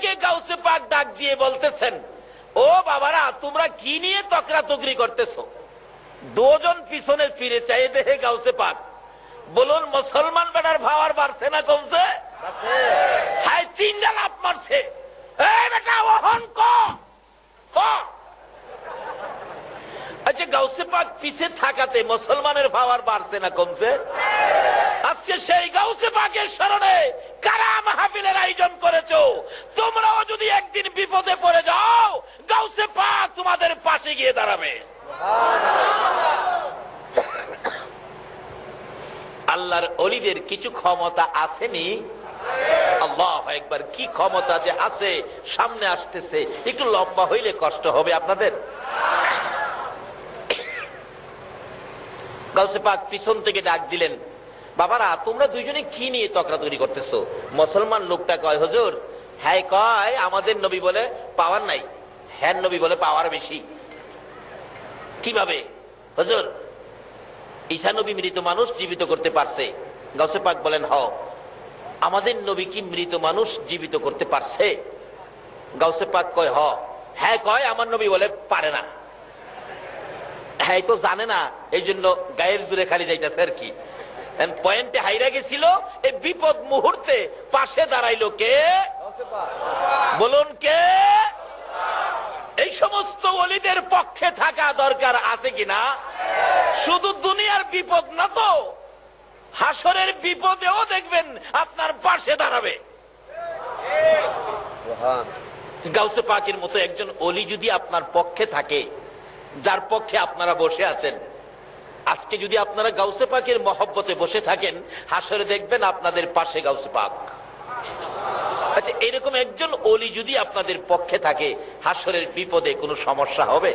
থেকে গাউসে পাক ডাক দিয়ে বলতেছেন, ও বাবারা, তোমরা কি নিয়ে তকরাতকরি করতেছো? দুজন পিছনে ফিরে চাই দেখে গাউসে পাক বলুন, মুসলমান বেটার ভাওয়ার বাড়ছে না কমছে? হ্যাঁ, 3টা লাফ মারছে। এই বেটা ওহন ক। আচ্ছা, গাউসে পাক পিছে থাকাতে মুসলমানের ভাওয়ার বাড়ছে না কমছে? আজকে সেই গাউসে পাকের স্মরণে কারা মাহফিলের আয়োজন করেছো? তোমরাও যদি একদিন বিপদে পড়ে যাও, গাউসে পাক তোমাদের পাশে গিয়ে দাঁড়াবে। আল্লাহর ওলিদের কিছু ক্ষমতা আসেনি? আল্লাহ একবার, কি ক্ষমতা যে আছে সামনে আসতেছে। একটু লম্বা হইলে কষ্ট হবে আপনাদের। গাউসে পাক পিছন থেকে ডাক দিলেন, বাবারা, তোমরা দুইজনে কি নিয়ে তকরাতকরি করতেছো? মুসলমান লোকটা কয়, হুজুর, হ্যাঁ কয় আমাদের নবী বলে পাওয়ার নাই, হ্যাঁ নবী বলে পাওয়ার বেশি। কিভাবে হুজুর? ঈসা নবী মৃত মানুষ জীবিত করতে পারছে। গাউসে পাক বলেন, হ। আমাদের নবী কি মৃত মানুষ জীবিত করতে পারছে? গাউসে পাক কয়, হ। হ্যাঁ কয় আমার নবী বলে পারে না। হ্যাঁ তো জানে না, এই জন্য গায়ের জুড়ে খালি যাইতেছে আর কি। পয়েন্টে হাইরা গেছিল, এই বিপদ মুহূর্তে পাশে দাঁড়াইলো কে? বলুন কে? এই সমস্ত ওলিদের পক্ষে থাকা দরকার আছে কিনা? শুধু দুনিয়ার বিপদ না তো, হাসরের বিপদেও দেখবেন আপনার পাশে দাঁড়াবে। গাউসে পাকের মতো একজন ওলি যদি আপনার পক্ষে থাকে, যার পক্ষে আপনারা বসে আছেন, আজকে যদি আপনারা গাউসে পাকের মহব্বতে বসে থাকেন, হাসরে দেখবেন আপনাদের পাশে গাউসে পাক। আচ্ছা, এরকম একজন ওলি যদি আপনাদের পক্ষে থাকে, হাসরের বিপদে কোনো সমস্যা হবে?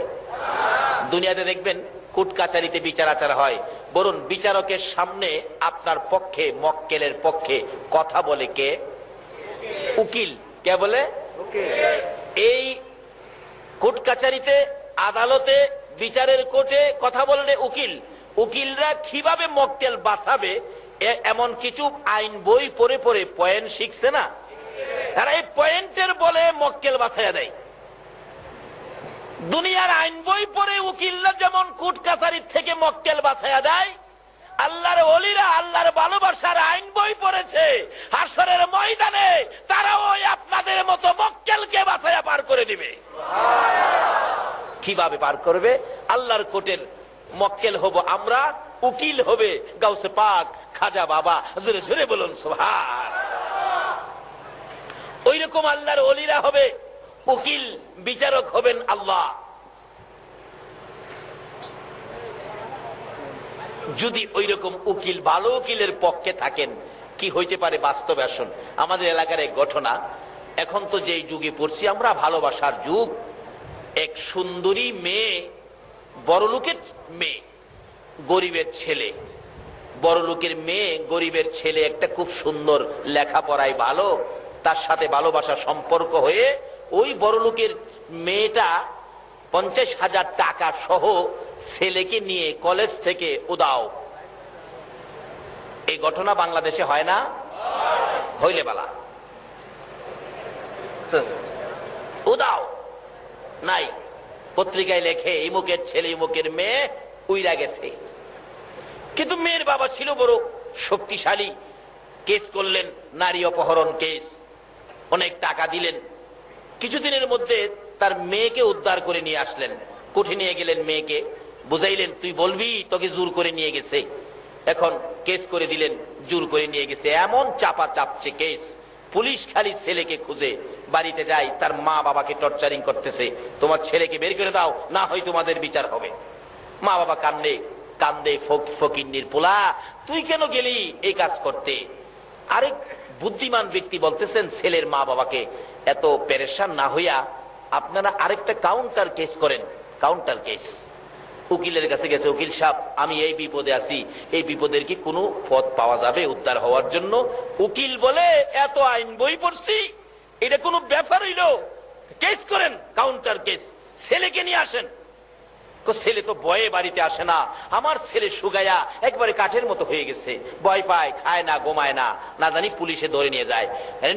দুনিয়াতে দেখবেন কোর্ট কাচারিতে বিচার আচার হয়, বলুন বিচারকের সামনে আপনার পক্ষে, মক্কেলের পক্ষে কথা বলে কে? উকিল। কে বলে? এই কোর্ট কাচারিতে, আদালতে, বিচারের কোর্টে কথা বললে উকিল। উকিলরা কিভাবে মক্কেল বাঁচাবে এমন কিছু আইন বই পড়ে পড়ে পয়েন্ট শিখছে না? তারা এই পয়েন্টের বলে মক্কেল বাঁচাইয়া দেয়। দুনিয়ার আইন বই পড়ে উকিলরা যেমন কোর্ট কাছারির থেকে মক্কেল বাঁচাইয়া দেয়, আল্লাহর ওলিরা আল্লাহর ভালোবাসার আইন বই পড়েছে, হাসরের ময়দানে তারাও আপনাদের মতো মক্কেলকে বাঁচাইয়া পার করে দিবে। কিভাবে পার করবে? আল্লাহর কোর্টের মক্কেল হব আমরা, উকিল হবে গাউসে পাক, খাজা বাবা। জোরে জোরে বলুন সুবহান। ওই রকম আল্লাহর ওলিরা হবে উকিল, বিচারক হবেন আল্লাহ। যদি ওই রকম উকিল, ভালো উকিলের পক্ষে থাকেন, কি হইতে পারে বাস্তবে আসুন। আমাদের এলাকার এক ঘটনা, এখন তো যেই যুগে পড়ছি আমরা, ভালোবাসার যুগ। এক সুন্দরী মেয়ে, বড়লোকের মেয়ে, গরিবের ছেলে, বড়লোকের মেয়ে, গরিবের ছেলে, একটা খুব সুন্দর, লেখাপড়ায় ভালো, তার সাথে ভালোবাসা সম্পর্ক হয়ে ওই বড়লোকের মেয়েটা 50,000 টাকা সহ ছেলেকে নিয়ে কলেজ থেকে উদাও। এই ঘটনা বাংলাদেশে হয় না? হইলে বালা। উদাও নাই, পত্রিকায় লেখে ইমুকের ছেলে, ইমুকের মেয়ে উইরা গেছে। কিন্তু মেয়ের বাবা ছিল বড় শক্তিশালী, কেস করলেন, নারী অপহরণ কেস, অনেক টাকা দিলেন। কিছুদিনের মধ্যে তার মেয়েকে উদ্ধার করে নিয়ে আসলেন, কোর্টে নিয়ে গেলেন, মেয়েকে বুঝাইলেন, তুই বলবি তোকে জোর করে নিয়ে গেছে। এখন কেস করে দিলেন, জোর করে নিয়ে গেছে। এমন চাপা চাপছে কেস, পুলিশ খালি ছেলেকে খুঁজে বাড়িতে যায়, তার মা বাবাকে টর্চারিং করতেছে, তোমার ছেলেকে বের করে দাও, না হয় তোমাদের বিচার হবে। মা বাবা কান্দে কান্দে, ফকিন্নির পোলা, তুই কেন গেলি এই কাজ করতে? আরেক বুদ্ধিমান ব্যক্তি বলতেছেন, ছেলের মা বাবাকে এত পেরেশান না হইয়া আপনারা আরেকটা কাউন্টার কেস করেন। Counter case. উকিলের কাছে গেছে, উকিল সাহেব আমি এই বিপদে আছি, এই বিপদের কি কোনো পথ পাওয়া যাবে উদ্ধার হওয়ার জন্য? উকিল বলে, এত আইন বই পড়ছি, এটা কোনো ব্যাপার হইল? কেস করেন, কাউন্টার কেস, ছেলেকে নিয়ে আসেন। ছেলে তো বয়ে বাড়িতে আসে না, আমার ছেলে সুগায়া একবারে কাঠের মতো হয়ে গেছে, ভয় পায়, খায় না, ঘুমায় না, না জানি পুলিশে ধরে নিয়ে যায়।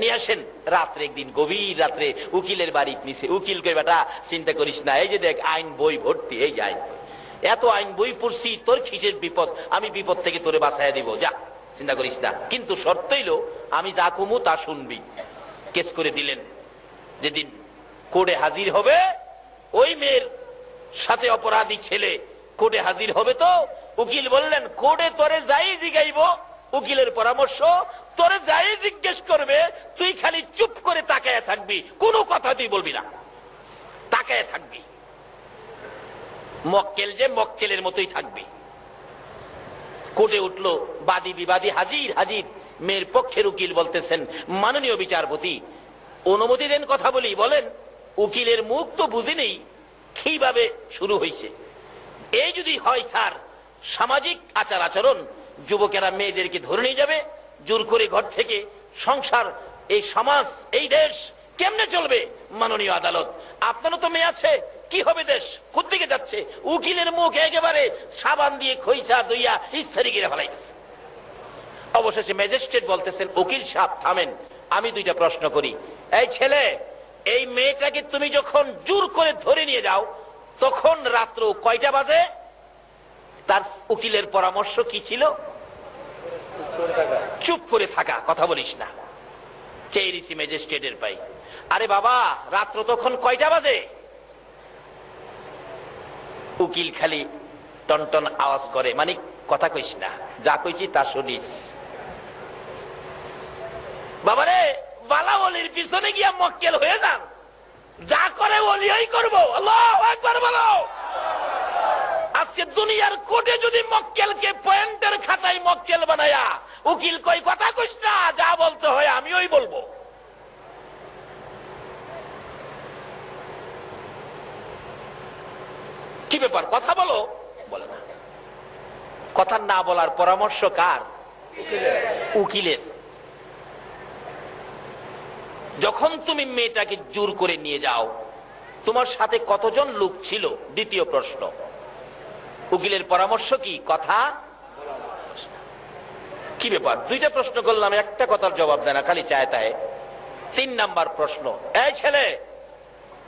নিয়ে আসেন। রাত্রে একদিন গভীর রাত্রে উকিলের বাড়ি নিচে, উকিল কই বেটা চিন্তা করিস না, এই যে দেখ আইন বই ভর্তি, এই আইন বই, এত আইন বই পড়ছি, তোর কিসের বিপদ, আমি বিপদ থেকে তোরে বাঁচাইয়া দিব, যা চিন্তা করিস না, কিন্তু শর্ত হইল আমি যা কমু তা শুনবি। কেস করে দিলেন। যেদিন কোর্টে হাজির হবে, ওই মেয়ের সাথে অপরাধী ছেলে কোর্টে হাজির হবে, তো উকিল বললেন কোর্টে তোরে যাই জিগাইব, উকিলের পরামর্শ, তোরে যাই জিজ্ঞেস করবে তুই খালি চুপ করে তাকায় থাকবি, কোনো কথা তুই বলবি না, তাকায় থাকবি, মক্কেল যে মক্কেলের মতোই থাকবি। কোর্টে উঠল, বাদী বিবাদী হাজির হাজির। মেয়ের পক্ষের উকিল বলতেছেন, মাননীয় বিচারপতি অনুমতি দেন কথা বলি। বলেন। উকিলের মুখ তো বুঝি নেই কিভাবে শুরু হয়েছে। এই যদি হয় স্যার সামাজিক আচার আচরণ, যুবকেরা মেয়েদেরকে ধরে নিয়ে যাবে জোর করে ঘর থেকে, সংসার, এই সমাজ, এই দেশ কেমনে চলবে? মাননীয় আদালত, আপনারও তো মেয়ে আছে, কি হবে দেশ, কোথেকে যাচ্ছে? উকিলের মুখ একেবারে সাবান দিয়ে খইচা দইয়া ইস্তারি গিরে ফেলাই গেছে। অবশেষে ম্যাজিস্ট্রেট বলতেছেন, উকিল সাহেব থামেন, আমি দুইটা প্রশ্ন করি। এই ছেলে, এই মেয়েটাকে তুমি যখন জোর করে ধরে নিয়ে যাও তখন রাত্র কয়টা বাজে? তার উকিলের পরামর্শ কি ছিল? চুপ করে থাকা, কথা বলিস না। চেয়েছি ম্যাজিস্ট্রেটের পাই, আরে বাবা রাত্র তখন কয়টা বাজে? উকিল খালি টনটন আওয়াজ করে, মানে কথা কইস না, যা কইছি তা শুনিস। বাবারে, বালা ওলির পিছনে গিয়া মক্কেল হয়ে যান, যা করে ওলিই করবো। আল্লাহু আকবার বলো। আজকে দুনিয়ার কোর্টে যদি মক্কেলকে পয়েন্টের খাতায় মক্কেল বানায়া উকিল কই কথা কইস না, যা বলতে হয় আমি ওই বলবো। কি ব্যাপার, কথা বলো, বলে না। কথা না বলার পরামর্শ কার? উকিলের। যখন তুমি মেয়েটাকে জোর করে নিয়ে যাও, তোমার সাথে কতজন লোক ছিল? দ্বিতীয় প্রশ্ন। উকিলের পরামর্শ কি? কথা। কি ব্যাপার, দুইটা প্রশ্ন করলাম, একটা কথার জবাব দেয় না, খালি চায় তাই। 3 নাম্বার প্রশ্ন, এই ছেলে,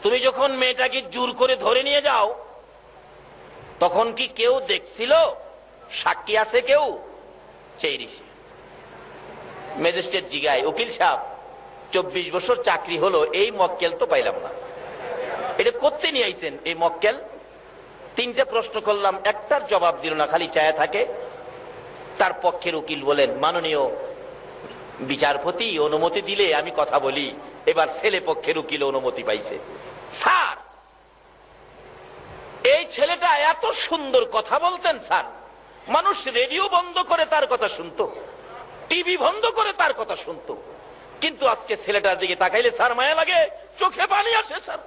তুমি যখন মেয়েটাকে জোর করে ধরে নিয়ে যাও তখন কি কেউ দেখছিল? সাক্ষী আছে কেউ? চেয়েছি। ম্যাজিস্ট্রেট জিগায়, উকিল সাহেব 24 বছর চাকরি হলো, এই মক্কেল তো পাইলাম না, এটা করতে নিয়ে আইছেন এই মক্কেল? 3টা প্রশ্ন করলাম, একটার জবাব দিল না, খালি চায়া থাকে। তার পক্ষের উকিল বলেন, মাননীয় বিচারপতি অনুমতি দিলে আমি কথা বলি। এবার ছেলে পক্ষের উকিল অনুমতি পাইছে। স্যার, এই ছেলেটা এত সুন্দর কথা বলতেন স্যার, মানুষ রেডিও বন্ধ করে তার কথা শুনতো, টিভি বন্ধ করে তার কথা শুনতো, কিন্তু আজকে ছেলেটার দিকে তাকাইলে স্যার মায়া লাগে, চোখে পানি আসে স্যার।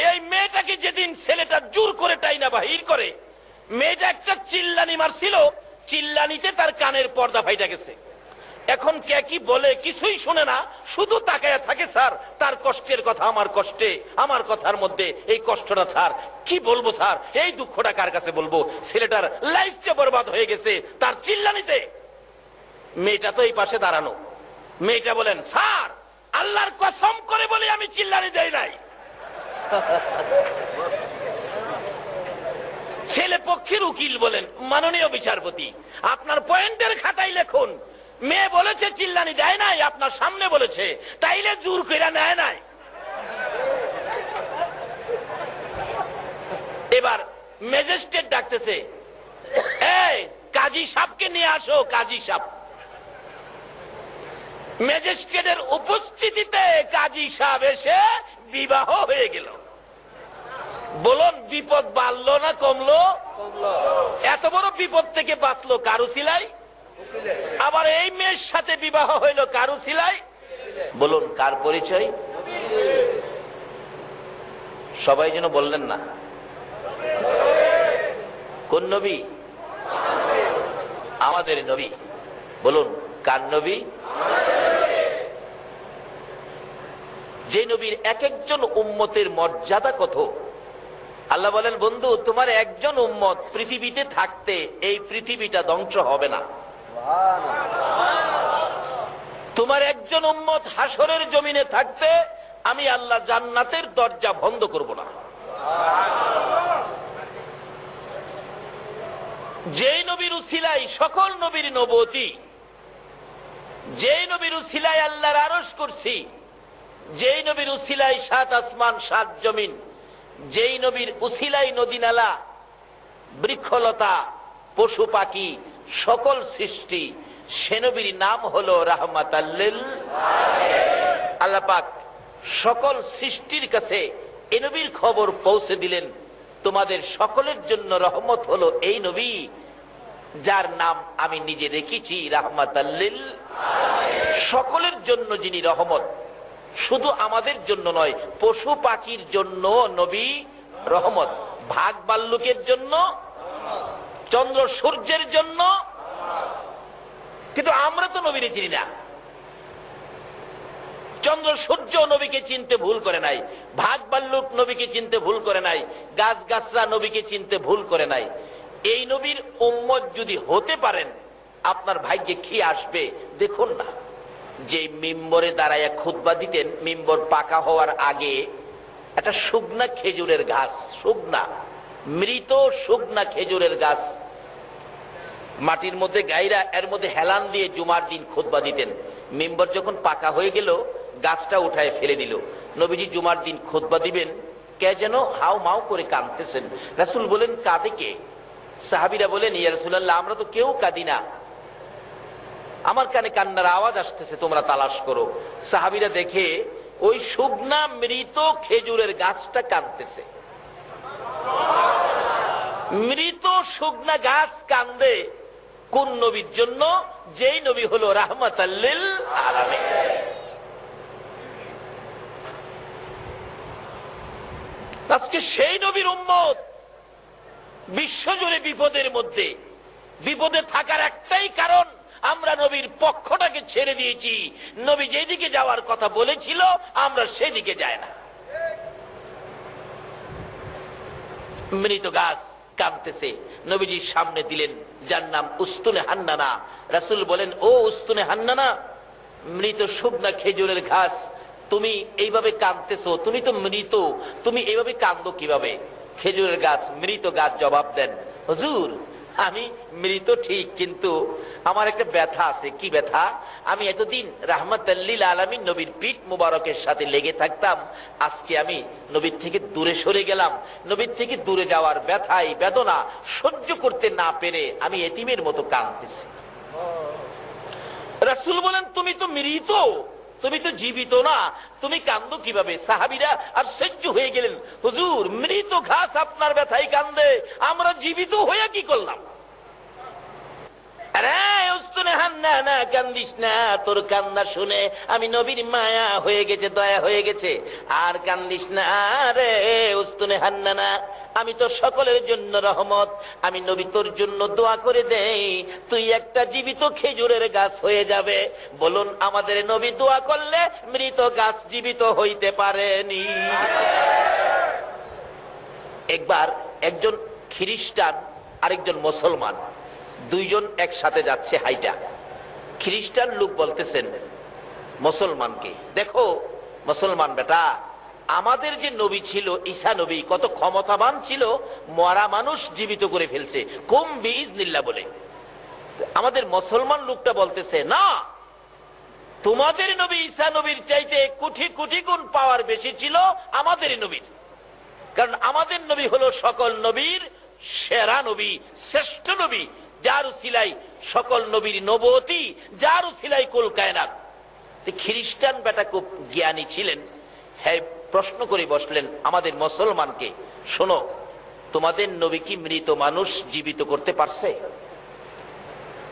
এই মেয়েটাকে যেদিন ছেলেটা জোর করে টাইনা বাহির করে, মেয়েটা একটা চিল্লানি মারছিল, চিল্লানিতে তার কানের পর্দা ফাইটা গেছে। এখন কে কি বলে কিছুই শুনে না, শুধু তাকায়া থাকে স্যার। তার কষ্টের কথা আমার কষ্টে, আমার কথার মধ্যে এই কষ্টটা স্যার কি বলবো স্যার, এই দুঃখটা কার কাছে বলবো? ছেলেটার লাইফটা বরবাদ হয়ে গেছে তার চিল্লানিতে। মেয়েটা তো এই পাশে দাঁড়ানো। মেয়েটা বলেন, স্যার আল্লাহর কসম করে বলে আমি চিল্লানি দেই নাই। ছেলে পক্ষের উকিল বলেন, মাননীয় বিচারপতি আপনার পয়েন্টের খাতায় লিখুন, মেয়ে বলেছে চিল্লানি দেয় নাই, আপনার সামনে বলেছে, তাইলে জোর কইরা নেয় নাই। এবার ম্যাজিস্ট্রেট ডাকতেছে, এই কাজী সাহেবকে নিয়ে আসো, কাজী সাহেব। ম্যাজিস্ট্রেটের উপস্থিতিতে কাজী সাহেব এসে বিবাহ হয়ে গেল। বলুন, বিপদ বাড়লো না কমলো? এত বড় বিপদ থেকে বাঁচলো কারু সিলাই। আবার এই মেয়ের সাথে বিবাহ হইল কারু সিলাই। বলুন, কার পরিচয়? সবাই যেন বললেন না। কোন নবী? আমাদের নবী। বলুন, কার নবী? যে নবীর এক একজন উম্মতের মর্যাদা কত, আল্লাহ বলেন, বন্ধু তোমার একজন উম্মত পৃথিবীতে থাকতে এই পৃথিবীটা ধ্বংস হবে না। তোমার একজন উম্মত হাসরের জমিনে থাকতে আমি আল্লাহ জান্নাতের দরজা বন্ধ করব না। যেই নবীর উসিলায় সকল নবীর নবুয়তি, যেই নবীর উসিলায় আল্লাহর আরশ করছি, যেই নবীর উসিলায় 7 আসমান 7 জমিন, যেই নবীর উসিলায় নদী নালা বৃক্ষলতা পশু পাখি সকল সৃষ্টি, সে নবীর নাম হলো রাহমাতাল লিল আলামিন। আল্লাহ পাক সকল সৃষ্টির কাছে এই নবীর খবর পৌঁছে দিলেন, তোমাদের সকলের জন্য রহমত হলো এই নবী যার নাম আমি নিজে রেখেছি রাহমাতাল লিল আলামিন। সকলের জন্য যিনি রহমত, শুধু আমাদের জন্য নয়, পশু পাখির জন্য নবী রহমত, ভাগ ভাল্লুকের জন্য, চন্দ্র সূর্যের জন্য। কিন্তু আমরা তো নবীরে চিনি না। চন্দ্র সূর্য নবীকে চিনতে ভুল করে নাই, ভাগ ভাল্লুক নবীকে চিনতে ভুল করে নাই, গাছ গাছরা নবীকে চিনতে ভুল করে নাই। এই নবীর উম্মত যদি হতে পারেন, আপনার ভাগ্যে কি আসবে দেখুন না। যে মিম্বরে দাঁড়ায় খুতবা দিতেন, মিম্বর পাকা হওয়ার আগে একটা শুকনা খেজুরের গাছ, শুকনা মৃত শুকনা খেজুরের গাছ মাটির মধ্যে গাইরা এর মধ্যে হেলান দিয়ে জুমার দিন খুতবা দিতেন। মিম্বর যখন পাকা হয়ে গেল, গাছটা উঠায় ফেলে দিল। নবীজি জুমার দিন খুতবা দিবেন, কে যেন হাও মাও করে কাঁদতেছেন। রাসূল বলেন, কাঁদে কে? সাহাবীরা বলেন, ইয়া রাসূলুল্লাহ, আমরা তো কেউ কাঁদি না, আমার কানে কান্নার আওয়াজ আসতেছে, তোমরা তালাশ করো। সাহাবীরা দেখে ওই শুকনা মৃত খেজুরের গাছটা কাঁদতেছে। মৃত শুকনা গাছ কান্দে কোন নবীর জন্য? যেই নবী হলো রাহমাতাল লিল আলামিন। আজকে সেই নবীর উম্মত বিশ্বজুড়ে বিপদের মধ্যে। বিপদে থাকার একটাই কারণ, আমরা নবীর পক্ষটাকে ছেড়ে দিয়েছি। নবী যেদিকে যাওয়ার কথা বলেছিল আমরা সেদিকে যাই না। মৃত গাছ কাঁদতেছে, নবীজির সামনে দিলেন, যার নাম উস্তুনে হান্নানা। রাসূল বলেন, ও উস্তুনে হান্নানা, মৃত শুকনা খেজুরের ঘাস, তুমি এইভাবে কাঁদতেছো, তুমি তো মৃত, তুমি এইভাবে কাঁদো কিভাবে? খেজুরের গাছ, মৃত গাছ জবাব দেন, হুজুর আমি মৃত ঠিক, কিন্তু আমার একটা ব্যথা আছে। কি ব্যথা? আমি এতদিন রাহমাতাল লিল আলামিন নবীর পিঠ মুবারকের সাথে লেগে থাকতাম, আজকে আমি নবীর থেকে দূরে সরে গেলাম। নবীর থেকে দূরে যাওয়ার ব্যথায় বেদনা সহ্য করতে না পেরে আমি এতিমের মতো কাঁদতেছি। রাসূল বলেন, তুমি তো মৃত, তুমি তো জীবিত না, তুমি কান্দো কিভাবে? সাহাবীরা আর সহ্য হয়ে গেলেন, হুজুর মৃত ঘাস আপনার ব্যথায় কান্দে, আমরা জীবিত হয়ে কি করলাম? আরে উস্তুনে হান্নানা, কান্দিস না, তোর কান্না শুনে আমি নবীর মায়া হয়ে গেছে, দয়া হয়ে গেছে, আর কান্দিস না রে উস্তুনে হান্নানা, আমি তো সকলের জন্য রহমত, আমি নবী তোর জন্য দোয়া করে দেই, তুই একটা জীবিত খেজুরের গাছ হয়ে যাবে। বলুন, আমাদের নবী দোয়া করলে মৃত গাছ জীবিত হইতে পারেনি? একবার একজন খ্রিস্টান আরেকজন মুসলমান, দুইজন একসাথে যাচ্ছে হাইটা। খ্রিস্টান লোক বলতেছেন মুসলমানকে, দেখো মুসলমান বেটা, আমাদের যে নবী ছিল ঈসা নবী, কত ক্ষমতাবান ছিল, মরা মানুষ জীবিত করে ফেলছে কুম বিইজনিল্লাহ বলে। আমাদের মুসলমান লোকটা বলতেছে, না, তোমাদের নবী ঈসা নবীর চাইতে কোটি কোটি গুণ পাওয়ার বেশি ছিল আমাদের নবীর, কারণ আমাদের নবী হলো সকল নবীর সেরা নবী, শ্রেষ্ঠ নবী, যার উসিলায় সকল নবীর নবুয়তি, যার উসিলায় কুল কায়নাত। খ্রিস্টান বেটা খুব জ্ঞানী ছিলেন, হ্যাঁ প্রশ্ন করে বসলেন আমাদের মুসলমানকে, শোনো, তোমাদের নবী কি মৃত মানুষ জীবিত করতে পারছে?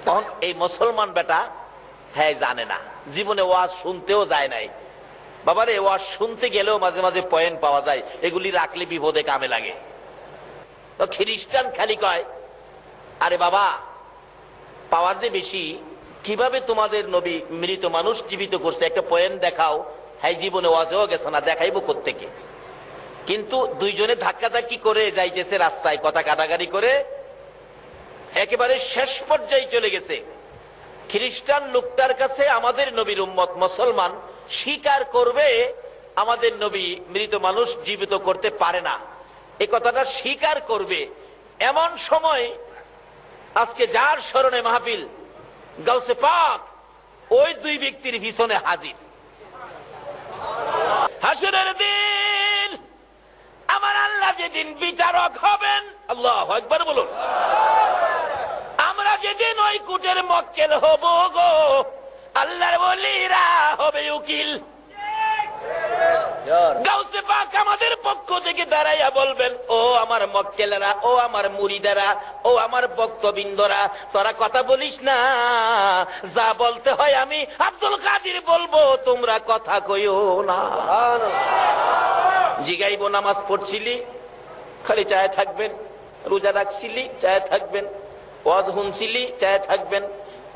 তখন এই মুসলমান বেটা হ্যাঁ জানে না, জীবনে ওয়াজ শুনতেও যায় নাই। বাবারে, ওয়াজ শুনতে গেলেও মাঝে মাঝে পয়েন্ট পাওয়া যায়, এগুলি রাখলে বিপদে কামে লাগে। তো খ্রিস্টান খালি কয়, আরে বাবা, পাওয়ার যে বেশি, কিভাবে তোমাদের নবী মৃত মানুষ জীবিত করছে একটা পয়েন্ট দেখাও। হ্যাঁ জীবনে ওয়াজেও গেছে না, দেখাইবো কোত্থেকে? কিন্তু দুইজনে ধাক্কাধাক্কি করে যাইতেছে রাস্তায়, কথা কাটাকাটি করে একেবারে শেষ পর্যায়ে চলে গেছে। খ্রিস্টান লোকটার কাছে আমাদের নবীর উম্মত মুসলমান স্বীকার করবে আমাদের নবী মৃত মানুষ জীবিত করতে পারে না, এই কথাটা স্বীকার করবে। এমন সময় আজকে যার স্মরণে মাহফিল, গাউসে পাক ওই দুই ব্যক্তির পিছনে হাজির। হাসরের দিন আমার আল্লাহ যেদিন বিচারক হবেন, আল্লাহু আকবার বলুন, আমরা যেদিন ওই কুটের মক্কেল হব গো, আল্লাহর ওলিরা হবে উকিল। গাউসে পাক আমাদের পক্ষ থেকে দাঁড়াইয়া বলবেন, ও আমার মক্কেলেরা, ও আমার মুরিদারা, ও আমার ভক্তবৃন্দরা, তোরা কথা বলিস না, যা বলতে হয় আমি আব্দুল কাদির বলবো, তোমরা কথা কইও না। জিগাইব, নামাজ পড়ছিলি খালি চায় থাকবেন, রোজা রাখছিলি চায় থাকবেন, ওয়াজ শুনছিলি চায় থাকবেন।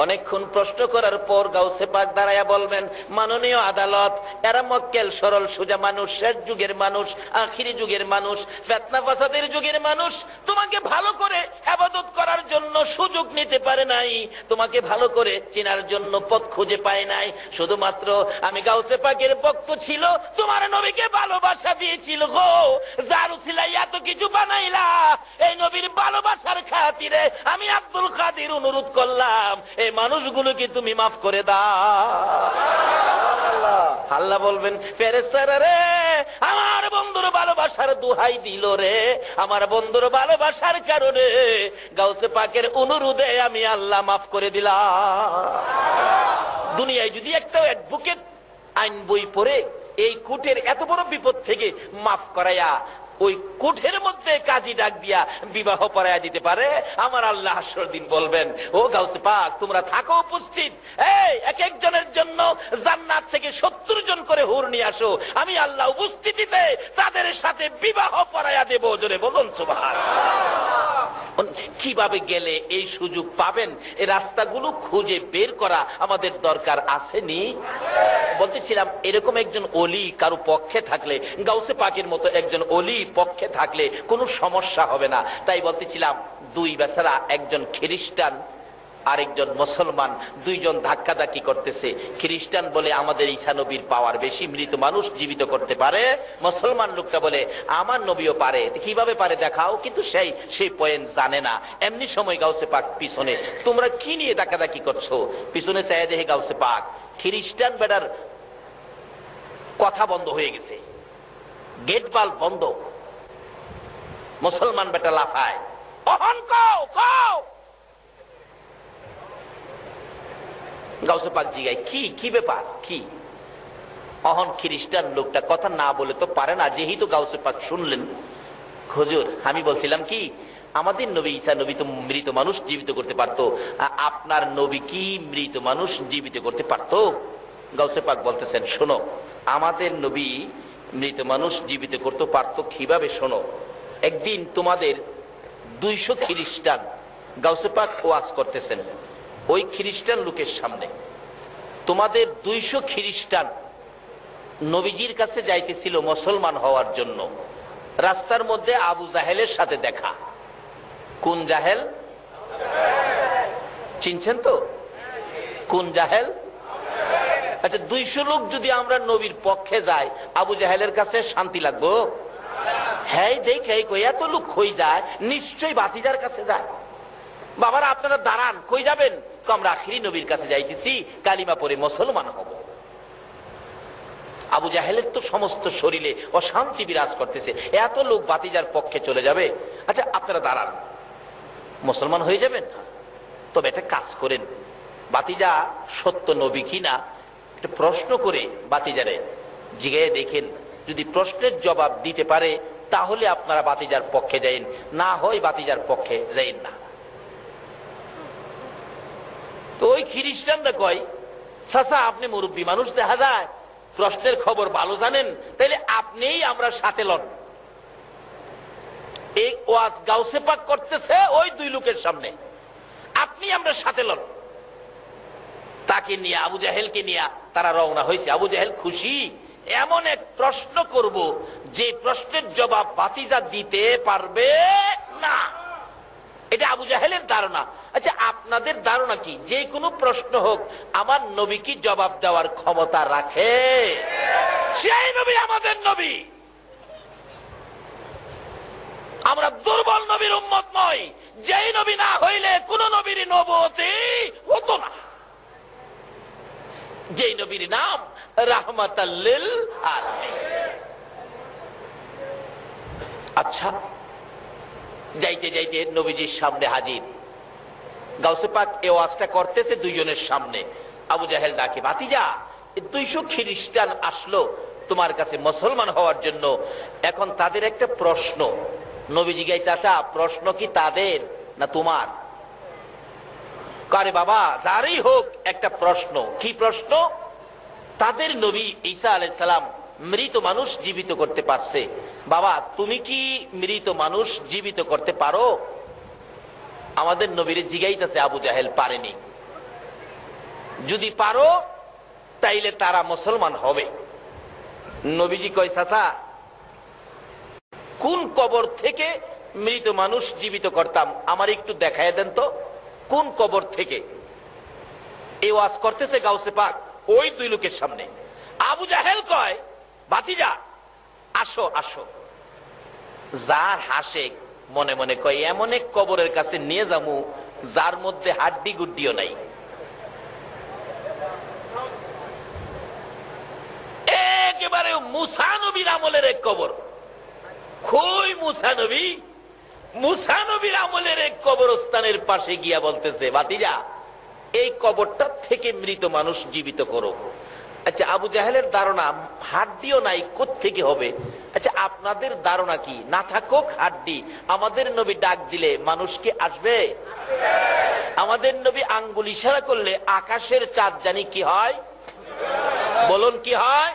অনেকক্ষণ প্রশ্ন করার পর গাউসে পাক দাঁড়াইয়া বলবেন, মাননীয় আদালত, এরা মক্কেল সরল সোজা মানুষ, শেষ যুগের মানুষ, আখিরি যুগের মানুষ, ফিতনা ফাসাদের যুগের মানুষ, তোমাকে ভালো করে ইবাদত করার জন্য সুযোগ নিতে পারে নাই, তোমাকে ভালো করে চেনার জন্য পথ খুঁজে পায় নাই। শুধুমাত্র আমি গাউসে পাকের ভক্ত ছিল, তোমার নবীকে ভালোবাসা দিয়েছিল গো, যার উসিলায় এত কিছু বানাইলা, এই নবীর ভালোবাসার খাতিরে আমি আব্দুল কাদির অনুরোধ করলাম, এই মানুষগুলোকে তুমি মাফ করে দাও। আল্লাহ বলবেন, ফেরেশতারা রে, আমার বন্ধুর ভালোবাসার দোহাই দিল রে, আমার বন্ধুর ভালোবাসার কারণে গাউসে পাকের অনুরোধে আমি আল্লাহ মাফ করে দিলাম। দুনিয়ায় যদি একটা অ্যাডভোকেট আইন বই পড়ে এই কোর্টের এত বড় বিপদ থেকে মাফ করাইয়া ওই কোঠের মধ্যে কাজী ডাক দিয়া বিবাহ পড়াইয়া দিতে পারে, আমার আল্লাহ হাসরের দিন বলবেন, ও গাউসে পাক তোমরা থাকো উপস্থিত, এই এক একজনের জন্য জান্নাত থেকে 70 জন করে হুর নিয়ে আসো, আমি আল্লাহ উপস্থিতিতে তাদের সাথে বিবাহ পড়াইয়া দেব। জোরে বলুন সুবহানাল্লাহ। কিভাবে গেলে এই সুযোগ পাবেন, এই রাস্তাগুলো খুঁজে বের করা আমাদের দরকার আসেনি? বলতেছিলাম, এরকম একজন ওলি কারো পক্ষে থাকলে, গাউসে পাকের মতো একজন ওলি পক্ষে থাকলে কোনো সমস্যা হবে না। তাই বলতেছিলাম, দুই বেচারা, একজন খ্রিস্টান আরেকজন মুসলমান, দুইজন ধাক্কাধাক্কি করতেছে। খ্রিস্টান বলে আমাদের ঈসা নবীর পাওয়ার বেশি, মৃত মানুষ জীবিত করতে পারে। মুসলমান লোকটা বলে আমার নবীও পারে, কিভাবে পারে দেখাও, কিন্তু সেই পয়েন্ট জানে না। এমনি সময় গাউসে পাক পিছনে, তোমরা কি নিয়ে ধাক্কাধাক্কি করছো? পিছনে চাই দেখে গাউসে পাক খ্রিস্টান বেটার কথা বন্ধ হয়ে গেছে, গেট বাল্ব বন্ধ। মুসলমান বেটা লাফায়, অহন কও কও। গাউসে পাক জিগায়, কি ব্যাপার, কি? অহন খ্রিস্টান লোকটা কথা না বলে তো পারে না, যেহেতু গাউসে পাক শুনলেন, হুজুর আমি বলছিলাম কি, আমাদের নবী ঈসা নবী তো মৃত মানুষ জীবিত করতে পারতো, আপনার নবী কি মৃত মানুষ জীবিত করতে পারতো? গাউসে পাক বলতেছেন, শোনো, আমাদের নবী মৃত মানুষ জীবিত করতে পারতো কিভাবে শোনো। একদিন তোমাদের 200 খ্রিস্টান, গাউসে পাক ওয়াজ করতেছেন ওই খ্রিস্টান লোকের সামনে, তোমাদের 200 খ্রিস্টান নবীজির কাছে যাইতেছিল মুসলমান হওয়ার জন্য। রাস্তার মধ্যে আবু জাহেলের সাথে দেখা। কোন জাহেল? চিনছেন তো কোন জাহেল? আচ্ছা, 200 লোক যদি আমরা নবীর পক্ষে যাই, আবু জাহেলের কাছে শান্তি লাগবো? হ্যাঁ, দেখে এত লোক কই যায়, নিশ্চয়ই বাতিজার কাছে যায়। বাবারা আপনারা দাঁড়ান, কই যাবেন? আমরা আখিরি নবীর কাছে যাইতেছি, কালিমা পড়ে মুসলমান হব। আবু জাহেলের তো সমস্ত শরীরে অশান্তি বিরাজ করতেছে, এত লোক বাতিজার পক্ষে চলে যাবে। আচ্ছা আপনারা দাঁড়ান, মুসলমান হয়ে যাবেন, তবে একটা কাজ করেন, বাতিজা সত্য নবী কিনা একটা প্রশ্ন করে বাতিজারে জিগায়ে দেখেন, যদি প্রশ্নের জবাব দিতে পারে তাহলে আপনারা বাতিজার পক্ষে যাইন, না হয় বাতিজার পক্ষে যাইন না। তো ওই খ্রিস্টানরা কয়, চাচা আপনি মুরব্বী মানুষ, দেখা যায় প্রশ্নের খবর ভালো জানেন, তাইলে আপনিই আমরা সাথে লন। এই ওয়াজ গাউসে পাক করতেছে ওই দুই লোকের সামনে, আপনি আমরা সাথে লন। তাকে নিয়ে, আবু জাহেলকে নিয়ে তারা রওনা হয়েছে। আবু জাহেল খুশি, এমন এক প্রশ্ন করব যে প্রশ্নের জবাব ভাতিজা দিতে পারবে না। এটা আবু জাহেলের ধারণা। আচ্ছা, আপনাদের ধারণা কি যে কোনো প্রশ্ন হোক আমার নবী কি জবাব দেওয়ার ক্ষমতা রাখে? সেই নবী আমাদের নবী। আমরা দুর্বল নবীর উম্মত নই। যেই নবী না হইলে কোন নবীর নবুয়তি হতো না। যেই নবীর নাম রাহমাতাল লিল আলামিন। আচ্ছা, যাইতে যাইতে নবীজির সামনে হাজির। গাউসে পাক এই ওয়াজটা করতেছে দুইজনের সামনে। আবু জাহেল ডাকে, ভাতিজা 200 খ্রিস্টান আসলো তোমার কাছে মুসলমান হওয়ার জন্য। এখন তাদের একটা প্রশ্ন। নবীজি গাই, চাচা প্রশ্ন কি তাদের না তোমার? আরে বাবা, যারই হোক একটা প্রশ্ন। কি প্রশ্ন? তাদের নবী ঈসা আলাইহিস সালাম মৃত মানুষ জীবিত করতে পারছে। বাবা, তুমি কি মৃত মানুষ জীবিত করতে পারো? আমাদের নবীর জিগাইতেছে আবু জাহেল, পারেনি। যদি পারো তাইলে তারা মুসলমান হবে। নবীজি কয়, চাচা কোন কবর থেকে মৃত মানুষ জীবিত করতাম আমার একটু দেখায় দেন তো, কোন কবর থেকে? এই ওয়াজ করতেছে গাউসে পাক ওই দুই লোকের সামনে। আবু জাহেল কয়, ভাতিজা আসো আসো। যার হাসে মনে মনে কয়, এমন এক কবরের কাছে নিয়ে যামু যার মধ্যে হাড্ডি গুড্ডিও নাই। একেবারে মুসা নবীর আমলের এক কবর। কই মুসা নবী? মুসা নবীর আমলের এক কবরস্থানের পাশে গিয়া বলতেছে, ভাতিজা এই কবরটা থেকে মৃত মানুষ জীবিত করো। আচ্ছা, আবু জাহেলের ধারণা হাড্ডিও নাই, কোত্থেকে হবে? আচ্ছা, আপনাদের ধারণা কি? না থাকুক হাড্ডি, আমাদের নবী ডাক দিলে মানুষ কি আসবে? আমাদের নবী আঙ্গুল ইশারা করলে আকাশের চাঁদ জানি কি হয়? বলুন কি হয়?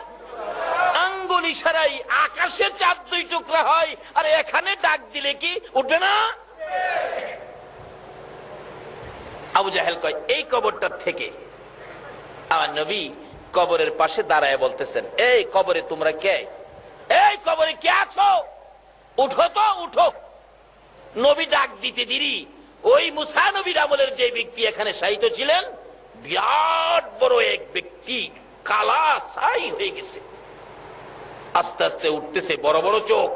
আঙ্গুল ইশারাই আকাশের চাঁদ 2 টুকরা হয়। আর এখানে ডাক দিলে কি উঠবে না? আবু জাহেল কয়, এই কবরটার থেকে। আমার নবী কবরের পাশে দাঁড়ায় বলতেছেন, এই কবরে তোমরা কে? এই কবরে কে আছো? উঠো তো, উঠো। নবী ডাক দিতে দেরি ওই মুসা নবীর আমলের যে ব্যক্তি এখানে শায়িত ছিলেন, বিরাট বড় এক ব্যক্তি, কালা ছাই হয়ে গেছে। আস্তে আস্তে উঠতেছে, বড় বড় চোখ।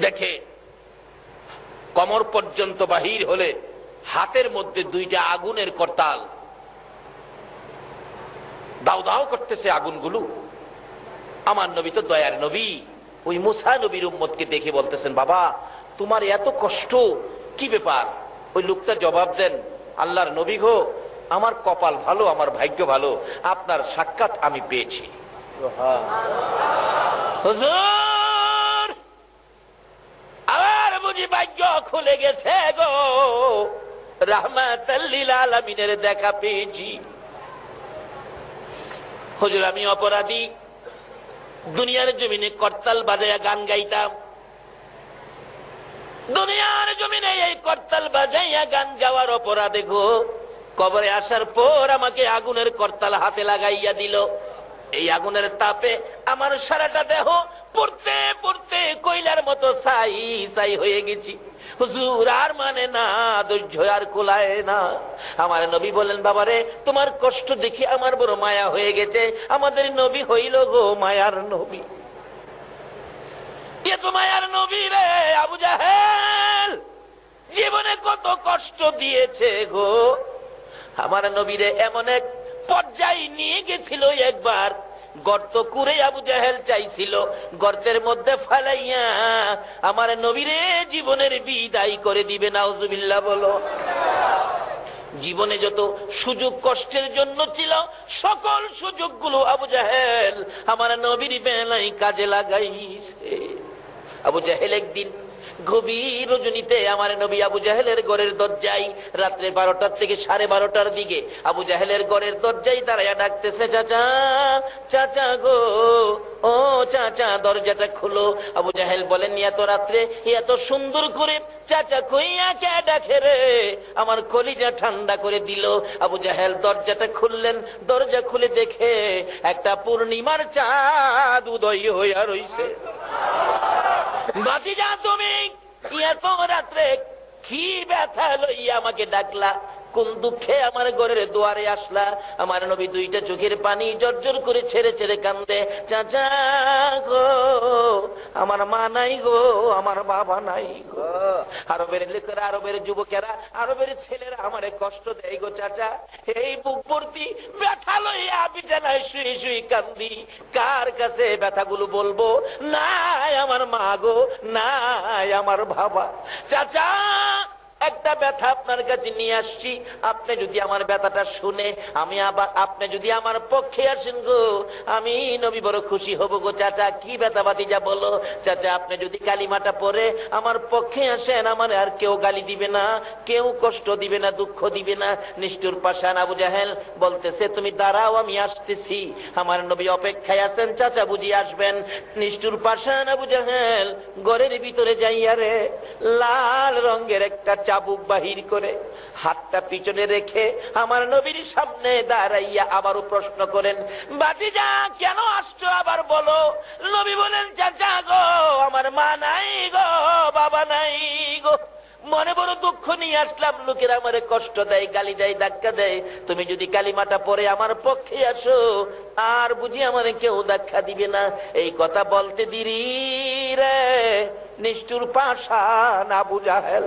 দেখে কমর পর্যন্ত বাহির হলে হাতের মধ্যে 2টা আগুনের করতাল, দাও দাও করতেছে আগুনগুলো। আমার নবী তো দয়ার নবী, ওই মুসা নবীর উম্মতকে দেখে বলতেছেন, বাবা তোমার এত কষ্ট কি ব্যাপার? ওই লোকটা জবাব দেন, আল্লাহর নবী গো, আমার কপাল ভালো, আমার ভাগ্য ভালো, আপনার সাক্ষাৎ আমি পেয়েছি। হুজুর আমার বুঝি ভাগ্য খুলে গেছে গো, রাহমাতাল লিল আলামিনের দেখা পেয়েছি। হুজুর আমি অপরাধী, দুনিয়ার জমিনে করতাল বাজায়া গান গাইতাম। দুনিয়ার জমিনে এই করতাল বাজাইয়া গান গাওয়ার অপরাধে গো, কবরে আসার পর আমাকে আগুনের করতাল হাতে লাগাইয়া দিল। এই আগুনের তাপে আমার সারাটা দেহ পড়তে পড়তে কয়লার মতো ছাই ছাই হয়ে গেছি। হুজুর আর মানে না, ধৈর্য আর কুলায় না। আমার নবী বলেন, বাবারে তোমার কষ্ট দেখে আমার বড় মায়া হয়ে গেছে। আমাদের নবী হইল গো মায়ার নবী। এ তো মায়ার নবী রে। আবু জাহেল জীবনে কত কষ্ট দিয়েছে গো। আমার নবীরে এমন এক পর্যায়ে নিয়ে গেছিল, একবার গর্ত কুরে আবু জাহেল চাইছিল গর্তের মধ্যে ফালাইয়া আমার নবীরে জীবনের বিদায় করে দিবে। নাউজুবিল্লাহ বলো। জীবনে যত সুযোগ কষ্টের জন্য ছিল সকল সুযোগগুলো আবু জাহেল আমার নবীর বেলায় কাজে লাগাইছে। আবু জাহেল একদিন গভীর রজনীতে আমার নবী আবু জাহেলের ঘরের দরজায় রাত্রে 12টা থেকে 12:30টার দিকে আবু জাহেলের ঘরের দরজায় দাঁড়ায়া ডাকতেছে, চাচা চাচা গো, ও চাচা দরজাটা খুলো। আবু জাহেল বলেন, এত রাত্রে এত সুন্দর করে চাচা কইয়া কে ডাকে রে, আমার কলিজা ঠান্ডা করে দিল। আবু জাহেল দরজাটা খুললেন, দরজা খুলে দেখে একটা পূর্ণিমার চাঁদ উদয় হইয়া রইছে। ভাতিজা তুমি এত রাত্রে কি ব্যথা লইয়া আমাকে ডাকলা, কোন দুঃখে আমার ঘরের দুয়ারে আসলা? আমার নবী দুইটা চোখের পানি জর্জর করে ছেড়ে ছেড়ে কান্দে, চাচা গো, আমার মা নাই গো, আমার বাবা নাই গো। আরবের লোকেরা, আরবের যুবকেরা, আরবের ছেলেরা আমারে কষ্ট দেয় গো চাচা। এই বুক ভর্তি ব্যথা লইয়া বিছানায় শুয়ে শুয়ে কান্দি, কার কাছে ব্যথাগুলো বলবো? নাই আমার মা গো, নাই আমার বাবা। চাচা একটা ব্যথা আপনার কাছে নিয়ে আসছি, আপনি যদি আমার ব্যথাটা শুনে আপনি যদি আমার পক্ষে আসেন গো, আমি নবী বড় খুশি হব গো। চাচা কি ব্যথা ভাতিজা বলো? চাচা আপনি যদি কালিমাটা পড়ে আমার পক্ষে আসেন, আমার আর কেউ গালি দিবে না, কেউ কষ্ট দিবে না, দুঃখ দিবে না। নিষ্ঠুর পাষাণ আবু জাহেল বলতেছে, তুমি দাঁড়াও আমি আসতেছি। আমার নবী অপেক্ষায় আছেন, চাচা বুঝি আসবেন। নিষ্ঠুর পাষাণ আবু জাহেল ঘরের ভিতরে যাইয়া রে লাল রঙের একটা চাবুক বাহির করে হাতটা পিছনে রেখে আমার নবীর সামনে দাঁড়াইয়া আবারও প্রশ্ন করেন, ভাতিজা কেন আসছো আবার বলো? নবী বলেন, চাচা গো, আমার মা নাই গো, বাবা নাই গো, মনে বড় দুঃখ নিয়ে আসলাম, লোকেরা আমারে কষ্ট দেয়, গালি দেয়, ধাক্কা দেয়। তুমি যদি কালিমাটা পরে আমার পক্ষে আসো, আর বুঝি আমারে কেউ ধাক্কা দিবে না। এই কথা বলতে দেরি রে নিষ্ঠুর পাষাণ আবু জাহেল,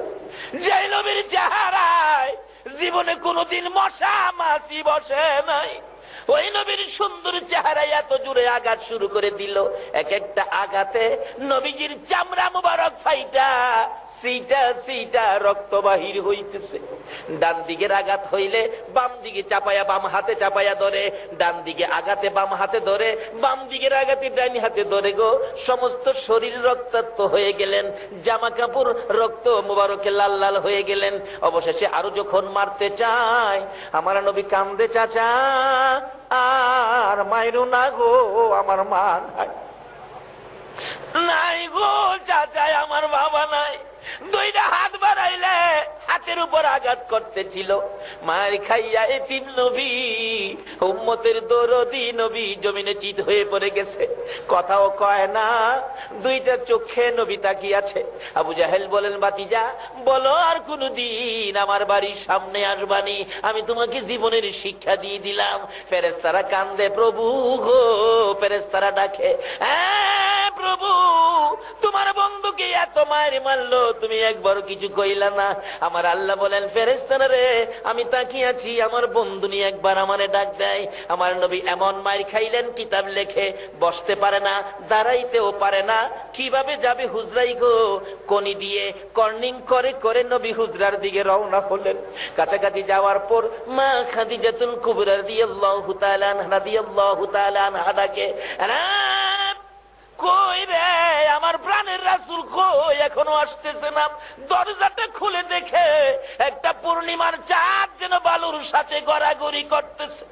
যে নবীর চেহারায় জীবনে কোনোদিন মশা মাছি বসে নাই, ওই নবীর সুন্দর চেহারায় এত জোরে আঘাত শুরু করে দিল। এক একটা আঘাতে নবীজির চামড়া মুবারক ফাইটা সিটা সিটা রক্ত বাহির হইতেছে। ডান দিকের আঘাত হইলে বাম দিকে চাপায়া, বাম হাতে চাপায়া ধরে, ডান দিকে আঘাতে বাম হাতে ধরে, বাম দিকের আঘাতে ডান হাতে ধরে গো। সমস্ত শরীর রক্তাক্ত হয়ে গেলেন, জামা কাপড় রক্ত মুবারকে লাল লাল হয়ে গেলেন। অবশেষে আরো যখন মারতে চায়, আমার নবী কান্দে, চাচা আর মাইরু না গো, আমার মা নাই, নাই গো চাচা, আমার বাবা নাই। দুইটা হাত বাড়াইলে হাতের উপর আঘাত করতেছিল। মার খাইয়া এতিম নবী, উম্মতের দরদি নবী জমিনে চিত হয়ে পড়ে গেছে, কথাও কয় না, দুইটা চোখে নবী তাকিয়ে আছে। আবু জাহেল বলেন, ভাতিজা বলো আর কোনদিন আমার বাড়ির সামনে আসবানি, আমি তোমাকে জীবনের শিক্ষা দিয়ে দিলাম। ফেরেশতারা কান্দে, প্রভু গো, ফেরেশতারা ডাকে, প্রভু তোমার বন্ধুকে এত মায়ের মারলো, তুমি একবার কিছু কইলা না। আমার আল্লাহ বলেন, ফেরেশতারা রে, আমি তাকিয়ে আছি, আমার বন্ধু নিয়ে একবার আমারে ডাক দেয়। আমার নবী এমন মার খাইলেন, কিতাব লেখে বসতে পারে না, দাঁড়াইতেও পারে না, কিভাবে যাবে হুজরাই গো। কনি দিয়ে কর্নিং করে করে নবী হুজরার দিকে রওনা হলেন। কাছাকাছি যাওয়ার পর মা খাদিজাতুল কুবরা রাদিয়াল্লাহু তাআলা আনহা ডাকে, কই রে আমার প্রাণের রাসূল কই, এখনো আসতেছে না? দরজাটা খুলে দেখে একটা পূর্ণিমার চাঁদ যেন বালুর সাথে গড়াগড়ি করতেছে।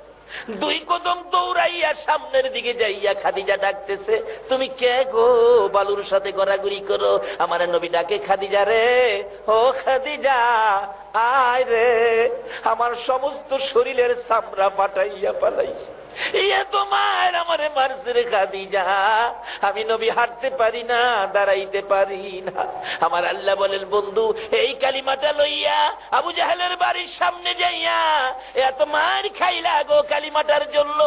দুই কদম দৌড়াইয়া সামনের দিকে যাইয়া খাদিজা ডাকতেছে, তুমি কে গো, বালুর সাথে গড়াগড়ি করো? আমার নবী ডাকে, খাদিজা রে, ও খাদিজা আয় রে, আমার সমস্ত শরীরের চামড়া পাঠাইয়া পালাইছে, ইয়ে তোমার আমারে মারছে রে খাদিজা, আমি নবী হাঁটতে পারি না, দাঁড়াইতে পারি না। আমার আল্লাহ বলেন, বন্ধু এই কালিমাটা লইয়া আবু জাহেলের বাড়ির সামনে যাইয়া এত মার খাইলা গো কালিমাটার জন্য,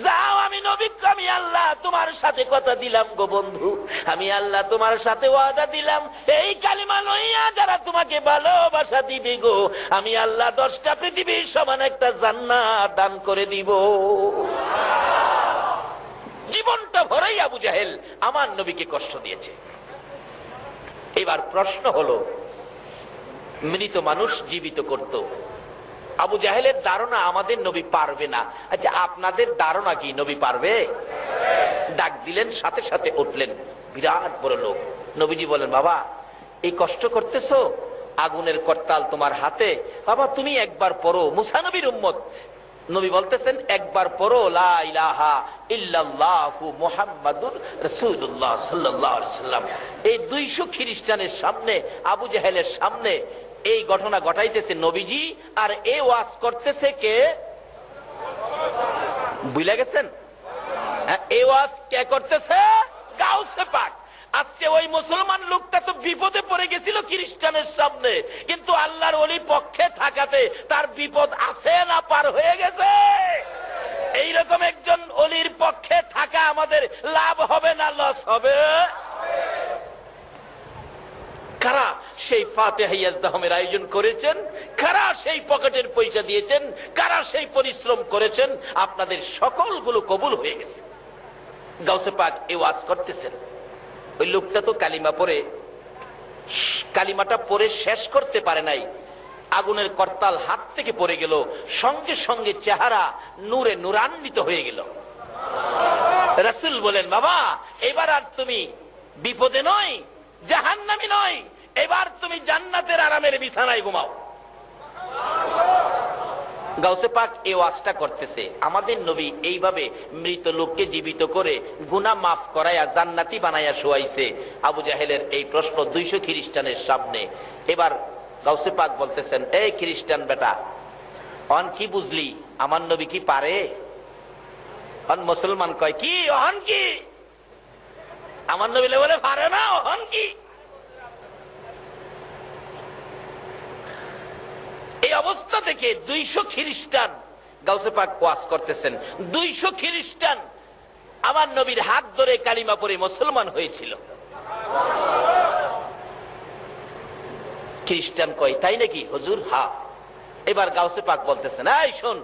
যাও, আমি নবী, আমি আল্লাহ তোমার সাথে কথা দিলাম গো বন্ধু, আমি আল্লাহ তোমার সাথে ওয়াদা দিলাম, এই কালিমা লইয়া যারা তোমাকে ভালোবাসা দিবে গো, আমি আল্লাহ 10টা পৃথিবীর সমান একটা জান্নাত দান করে দিব। জীবনটা ভরাই আবু জাহেল আমার নবীকে কষ্ট দিয়েছে। এবার প্রশ্ন হলো, মৃত মানুষ জীবিত করত, আবু জাহেলের ধারণা আমাদের নবী পারবে না। আচ্ছা আপনাদের ধারণা কি নবী পারবে? ডাক দিলেন, সাথে সাথে উঠলেন, বিরাট বড় লোক। নবীজি বলেন, বাবা এই কষ্ট করতেছো, আগুনের করতাল তোমার হাতে, বাবা তুমি একবার পড়ো, মুসা নবীর উম্মত। নবী বলতেছেন একবার পড়ো লা ইলাহা ইল্লাল্লাহু মুহাম্মাদুর রাসূলুল্লাহ সাল্লাল্লাহু আলাইহি সাল্লাম। এই 200 খ্রিস্টানের সামনে, আবু জাহেলের সামনে এই ঘটনা ঘটাইতেছে নবীজি, আর এই ওয়াজ করতেছে কে? বুঝলে গেছেন? এই ওয়াজ কে করতেছে? গাউসে পাক। আজকে ওই মুসলমান লোকটা তো বিপদে পড়ে গেছিল খ্রিস্টানের সামনে, কিন্তু আল্লাহর ওলির পক্ষে থাকাতে তার বিপদ আছে না পার হয়ে গেছে? এইরকম একজন ওলির পক্ষে থাকা আমাদের লাভ হবে না লস হবে? কারা সেই ফাতিহা ইয়াজদাহমের আয়োজন করেছেন, কারা সেই পকেটের পয়সা দিয়েছেন, কারা সেই পরিশ্রম করেছেন, আপনাদের সকলগুলো কবুল হয়ে গেছে। গাউসে পাক এই ওয়াজ করতেছেন। ওই লোকটা তো কালিমা পড়ে, কালিমাটা পড়ে শেষ করতে পারে নাই, আগুনের করতাল হাত থেকে পড়ে গেল, সঙ্গে সঙ্গে চেহারা নূরে নূরান্বিত হয়ে গেল। রাসূল বলেন, বাবা এবার আর তুমি বিপদে নয়, জাহান্নামী নয়, এবার তুমি জান্নাতের আরামের বিছানায় ঘুমাও। গাউসে পাক এই ওয়াজটা করতেছে। আমাদের নবী এইভাবে মৃত লোককে জীবিত করে গুনাহ মাফ করাইয়া জান্নাতি বানাইয়া শোয়াইছে। আবু জাহেলের এই প্রশ্ন 200 খ্রিস্টানের সামনে। এবার গাউসে পাক বলতেছেন, এই খ্রিস্টান বেটা, অন কি বুঝলি, আমার নবী কি পারে? অন মুসলমান কয় কি, অহন কি? আমার নবী বলে পারে না, অহন কি? এই অবস্থা থেকে 200 খ্রিস্টান গাউসে পাক ওয়াজ করতেছেন। 200 খ্রিস্টান আমার নবীর হাত ধরে কালিমা পড়ে মুসলমান হয়েছিল। খ্রিস্টান কয়, তাই নাকি হুজুর? হ্যাঁ। এবার গাউসে পাক বলতেছেন, এই শোন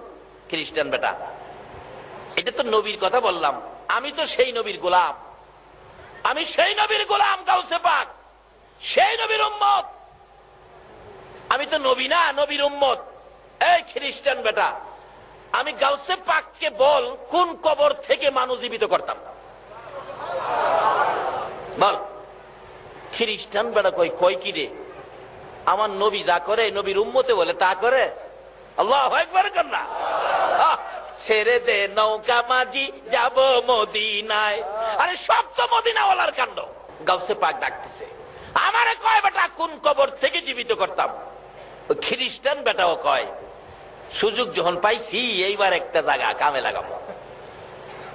খ্রিস্টান বেটা, এটা তো নবীর কথা বললাম, আমি তো সেই নবীর গোলাম, আমি সেই নবীর গোলাম গাউসে পাক, সেই নবীর উম্মত। আমি তো নবী না, নবীর উম্মত। এই খ্রিস্টান বেটা, আমি গাউসে পাককে বল কোন কবর থেকে মানুষ জীবিত করতাম, বল। খ্রিস্টান বেটা কয় কি রে, আমার নবী যা করে নবীর উম্মতে বলে তা করে। আল্লাহু আকবার কর না। ছেড়ে দে নৌকা মাঝি যাব মদিনায়। আরে সব তো মদিনাওয়ালার কাণ্ড। গাউসে পাক ডাকতেছে, আমারে কয় বেটা কোন কবর থেকে জীবিত করতাম। খ্রিস্টান বেটাও কয়, সুযোগ যখন পাইছি এইবার একটা জায়গা কামে লাগাবো।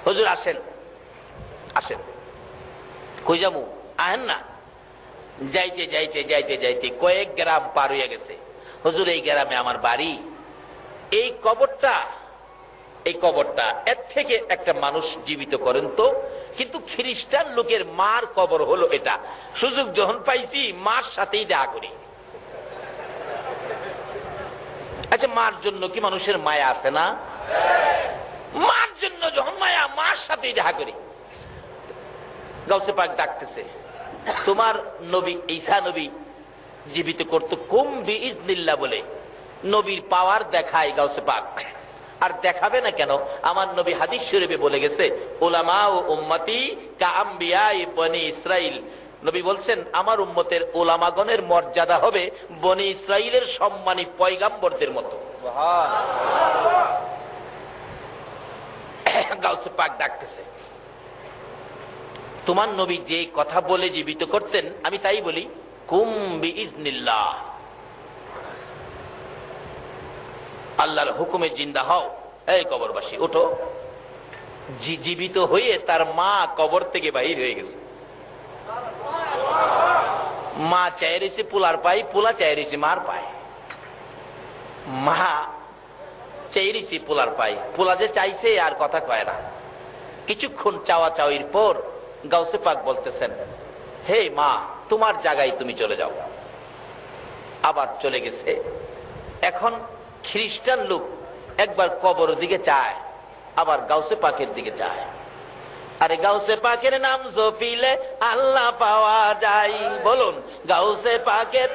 হুজুর আসেন, আসেন। কই যাবো? আহেন না। যাইতে যাইতে যাইতে যাইতে কয়েক গ্রাম পার হইয়া গেছে। হুজুর এই গ্রামে আমার বাড়ি, এই কবরটা এর থেকে একটা মানুষ জীবিত করেন তো। কিন্তু খ্রিস্টান লোকের মার কবর হলো এটা। সুযোগ যখন পাইছি মার সাথেই দেখা করি। আচ্ছা, মার জন্য কি মানুষের মায়া আছে না? মার জন্য যখন মায়া, মার সাথেই দেখা করি। গাউসে পাক ডাকতেছে, তোমার নবী ঈসা নবী জীবিত করতো কুম বিইজনিল্লাহ বলে নবীর পাওয়ার দেখায় গাউসে পাক। আর দেখাবে না কেন? আমার নবী হাদিস শরীফে বলে গেছে, উলামা ও উম্মতি কাআম্বিয়াই বনি ইসরাইল। নবী বলছেন, আমার উম্মতের উলামাগণের মর্যাদা হবে বনি ইসরাইলের সম্মানী পয়গাম্বরদের মতো। গাউসে পাক ডাকতেছে, তোমার নবী যে কথা বলে জীবিত করতেন, আমি তাই বলি, কুম বিইজনিল্লাহ, আল্লাহর হুকুমে জিন্দা হও। এই কবরবাসী ওঠো। জীবিত হয়ে তার মা কবর থেকে বাহির হয়ে গেছে। মা চাই রয়েছে পোলার পাই, পোলা চাই রয়েছে মার পায়। মা চাই রয়েছে পোলার পাই, পোলা যে চাইছে আর কথা কয় না। কিছুক্ষণ চাওয়া চাওয়ির পর গাউসে পাক বলতেছেন, হে মা, তোমার জায়গায় তুমি চলে যাও। আবার চলে গেছে। এখন খ্রিস্টান লোক একবার কবর দিকে চায়, আবার গাউসে পাকের দিকে চায়। আরে গাউসে পাকের নাম জপিলে আল্লাহ পাওয়া যায়। বলুন, গাউসে পাকের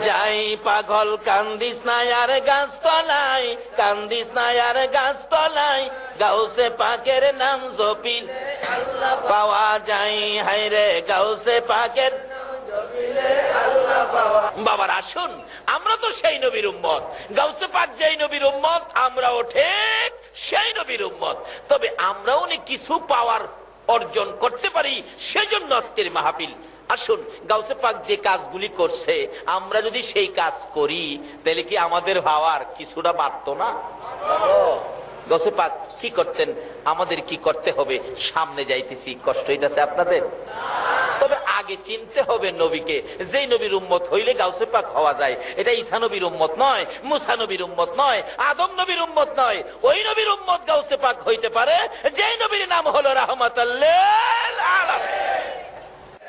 যাই পাগল কান্দিস না আর গাছ তলায়, কান্দিস না আর গাছ তলায়, গাউসে পাকের নাম জপিল পাওয়া যায়। হায়রে গাউসে পাকের বাবার আসুন, আমরা তো সেই নবীর উম্মত, গাউসে পাক যেই নবীর উম্মত, আমরাও ঠিক সেই নবীর উম্মত। তবে আমরাও কিছু পাওয়ার অর্জন করতে পারি, সেজন্য আজকের মাহফিল। আসুন, গাউসে পাক যে কাজগুলি করছে আমরা যদি সেই কাজ করি, তাহলে কি আমাদের ভাবার কিছুটা বাড়ত না? গাউসে পাক কি করতেন, আমাদের কি করতে হবে? সামনে যাইতেছি, কষ্ট হইতেছে আপনাদের? তবে আগে চিনতে হবে নবীকে, যেই নবীর উম্মত হইলে গাউসে পাক হওয়া যায়। এটা ঈসা নবীর উম্মত নয়, মুসা নবীর উম্মত নয়, আদম নবীর উম্মত নয়। ওই নবীর উম্মত গাউসে পাক হইতে পারে যেই নবীর নাম হলো রাহমাতুল লিল আলামিন।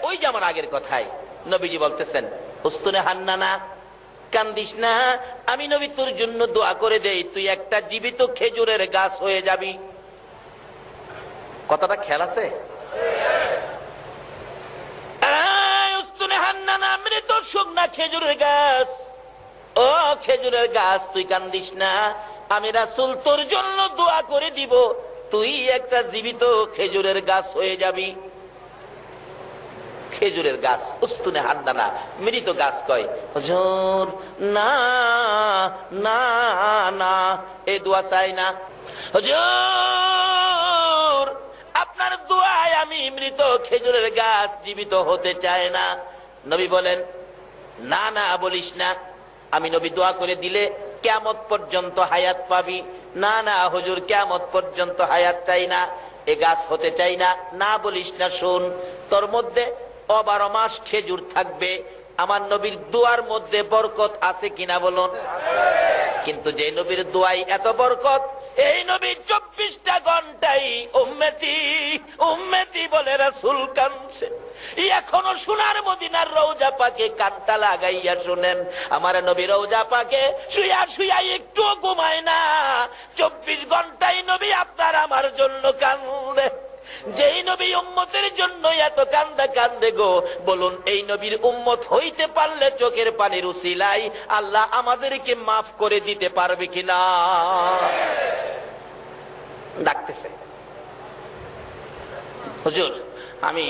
ওই যে আমার আগের কথায় নবীজি বলতেছেন, উস্তুনে হান্নানা, কান্দিস না, আমি নবী তোর জন্য দোয়া করে দেই, তুই একটা জীবিত খেজুরের গাছ হয়ে যাবি। কথাটা খেয়াল আছে? উস্তুনে হান্নানা, মৃত শুকনা খেজুরের গাছ, ও খেজুরের গাছ তুই কান্দিস না, আমি রাসূল তোর জন্য দোয়া করে দিব, তুই একটা জীবিত খেজুরের গাছ হয়ে যাবি। খেজুরের গাছ, উস্তুনে হান্নানা, মৃত গাছ কয়, হুজুর না না না, এই দোয়া চাই না হুজুর, আপনার দোয়ায় আমি মৃত খেজুরের গাছ জীবিত হতে চাই না। নবী বলেন, না না বলিস না, আমি নবী দোয়া করে দিলে কিয়ামত পর্যন্ত হায়াত পাবি। না না হুজুর, কিয়ামত পর্যন্ত হায়াত চাই না, এ গাছ হতে চাই না, না বলিস না। শোন, তোর মধ্যে 12 মাস খেজুর থাকবে, আমার নবীর দোয়ার মধ্যে বরকত আছে কিনা বলুন? কিন্তু যে নবীর দোয়াই এত বরকত, এই নবী 24টা ঘন্টাই উম্মতি উম্মতি বলে রাসূল কাঁদছে। এখনো সোনার মদিনার রওজা পাকে কানটা লাগাইয়া শুনেন, আমার নবী রওজা পাকে শুয়া শুয়া একটুও ঘুমায় না, 24 ঘন্টাই নবী আপনার আমার জন্য কান্দে। যেই নবী উম্মতের জন্য এত কান্দা কান্দে গো, বলুন এই নবীর উম্মত হইতে পারলে চোখের পানির উসিলাই আল্লাহ আমাদেরকে মাফ করে দিতে পারবে কিনা? ডাকতেছে, হুজুর আমি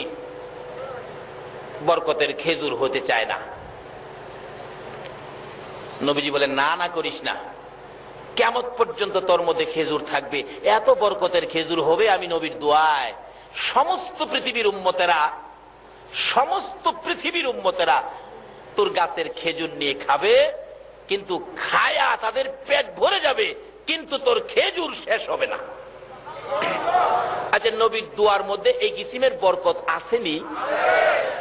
বরকতের খেজুর হতে চাই না। নবীজি বলেন, না না করিস না, কিয়ামত পর্যন্ত তোর মধ্যে খেজুর থাকবে, এত বরকতের খেজুর হবে আমি নবীর দোয়ায়। সমস্ত পৃথিবীর উম্মতেরা তোর গাছের খেজুর নিয়ে খাবে, কিন্তু খায়া তাদের পেট ভরে যাবে, কিন্তু তোর খেজুর শেষ হবে না। আচ্ছা, নবীর দোয়ার মধ্যে এই কিসিমের বরকত আসেনি?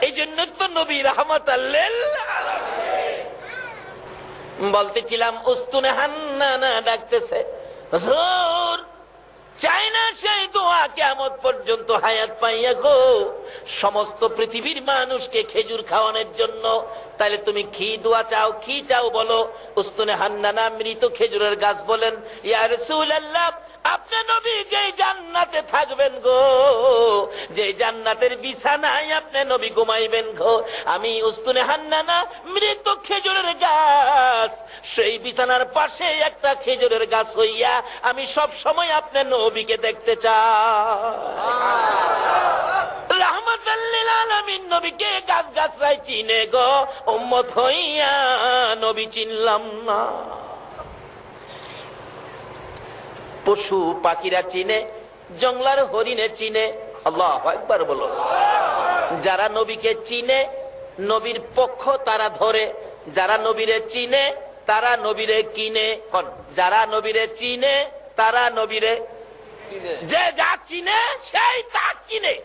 এই জন্য তো নবী রাহমাতুল লিল আলামিন। বলতেছিলাম, উস্তুনে হান্নানা ডাকতেছে, হুজুর চাই না সেই দোয়া কিয়ামত পর্যন্ত হায়াত পাইয়া গো, সমস্ত পৃথিবীর মানুষকে খেজুর খাওয়ানোর জন্য। তাহলে তুমি কি দোয়া চাও, কি চাও বলো? উস্তুনে হান্নানা মৃত খেজুরের গাছ বলেন, ইয়া রাসূলুল্লাহ, আপনি নবী যেই জান্নাতে থাকবেন গো, যে জান্নাতের বিছানায় আপনি নবী ঘুমাইবেন গো, আমি উস্তুনে হান্নানা মৃত খেজুরের গাছ, সেই বিছানার পাশে একটা খেজুরের গাছ হইয়া আমি সব সময় আপনি নবীকে দেখতে চাই। রাহমাতুল লিল আলামিন নবীকে গাছ গাছরাই চিনে গো, উম্মত হইয়া নবী চিনলাম না। পশু পাখিরা চিনে, জঙ্গলার হরিণে চিনে। আল্লাহু আকবার বলো। যারা নবীকে চিনে, নবীর পক্ষ তারা ধরে, যারা নবীরে চিনে তারা নবীরে কিনে। যারা নবীরে চিনে তারা নবীরে, যে যা চিনে সেই তা কিনে।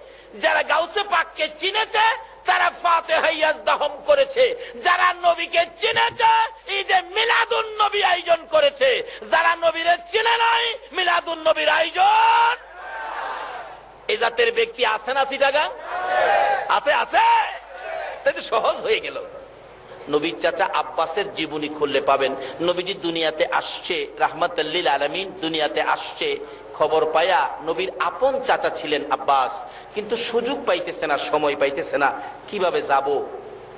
যারা গাউসে পাককে চিনেছে তারা ফাতিহা ইয়াজদাহম করেছে, যারা নবীকে চিনেছে ঈদে মিলাদুন নবী আয়োজন করেছে, যারা নবীরে চিনে নাই মিলাদুন নবীর আয়োজন। এই জাতের ব্যক্তি আছে না চিটাগাং? আছে আছে, তাই তো সহজ হয়ে গেল। নবীর চাচা আব্বাসের জীবনী খুললে পাবেন, নবীজি দুনিয়াতে আসছে, রাহমাতুল লিল আলামিন দুনিয়াতে আসছে, খবর পায়া নবীর আপন চাচা ছিলেন আব্বাস, কিন্তু সুযোগ পাইতেছে না, সময় পাইতেছে না, কিভাবে যাব।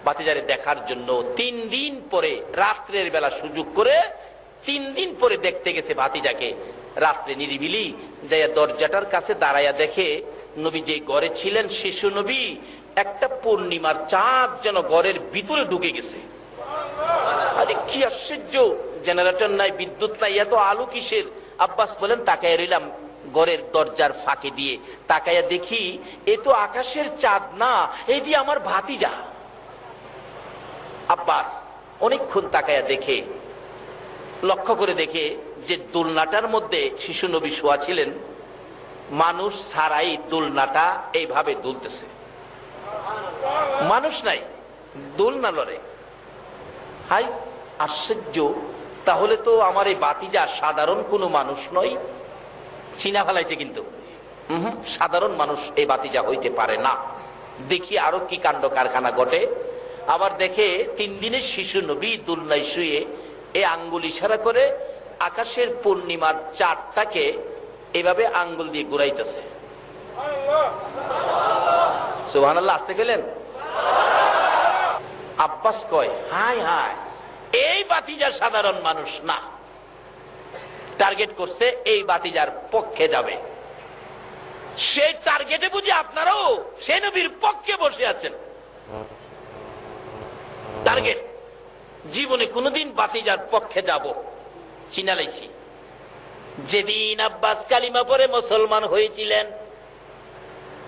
ভাতিজারে দেখার জন্য 3 দিন পরে রাত্রের বেলা সুযোগ করে 3 দিন পরে দেখতে গেছে ভাতিজাকে। রাত্রে নিরিবিলি যাইয়া দরজাটার কাছে দাঁড়াইয়া দেখে নবী যে ঘরে ছিলেন শিশু নবী, একটা পূর্ণিমার চাঁদ যেন ঘরের ভিতরে ঢুকে গেছে। আরে কি আশ্চর্য, জেনারেটর নাই, বিদ্যুৎ নাই, এত আলো কিসের? আব্বাস বলেন তাকাইয়া রইলাম ঘরের দরজার ফাঁকে দিয়ে, তাকাইয়া দেখি এ তো আকাশের চাঁদ না, এই দিয়ে আমার ভাতিজা। আব্বাস অনেকক্ষণ তাকাইয়া দেখে, লক্ষ্য করে দেখে যে দোলনাটার মধ্যে শিশু নবী শোয়া ছিলেন, মানুষ ছাড়াই দোলনাটা এইভাবে দুলতেছে, মানুষ নাই, দোলনা লড়ে। হাই আশ্চর্য, তাহলে তো আমার এই ভাতিজা সাধারণ কোনো মানুষ নয়। চিনা ফেলাইছে কিন্তু, সাধারণ মানুষ এই ভাতিজা হইতে পারে না। দেখি আরো কি কাণ্ড কারখানা ঘটে। আবার দেখে 3 দিনের শিশু নবী দোলনায় শুয়ে এই আঙ্গুল ইশারা করে আকাশের পূর্ণিমার চাঁদটাকে এভাবে আঙ্গুল দিয়ে ঘুরাইতেছে। সুবহানাল্লাহ, আসতে গেলেন? আব্বাস কয় হায় হায়, এই ভাতিজা সাধারণ মানুষ না, টার্গেট করছে এই ভাতিজার পক্ষে যাবে। সেই টার্গেটে বুঝি আপনারাও সে নবীর পক্ষে বসে আছেন। টার্গেট জীবনে কোনদিন ভাতিজার পক্ষে যাব, চিনালাইছি। যেদিন আব্বাস কালিমা পরে মুসলমান হয়েছিলেন,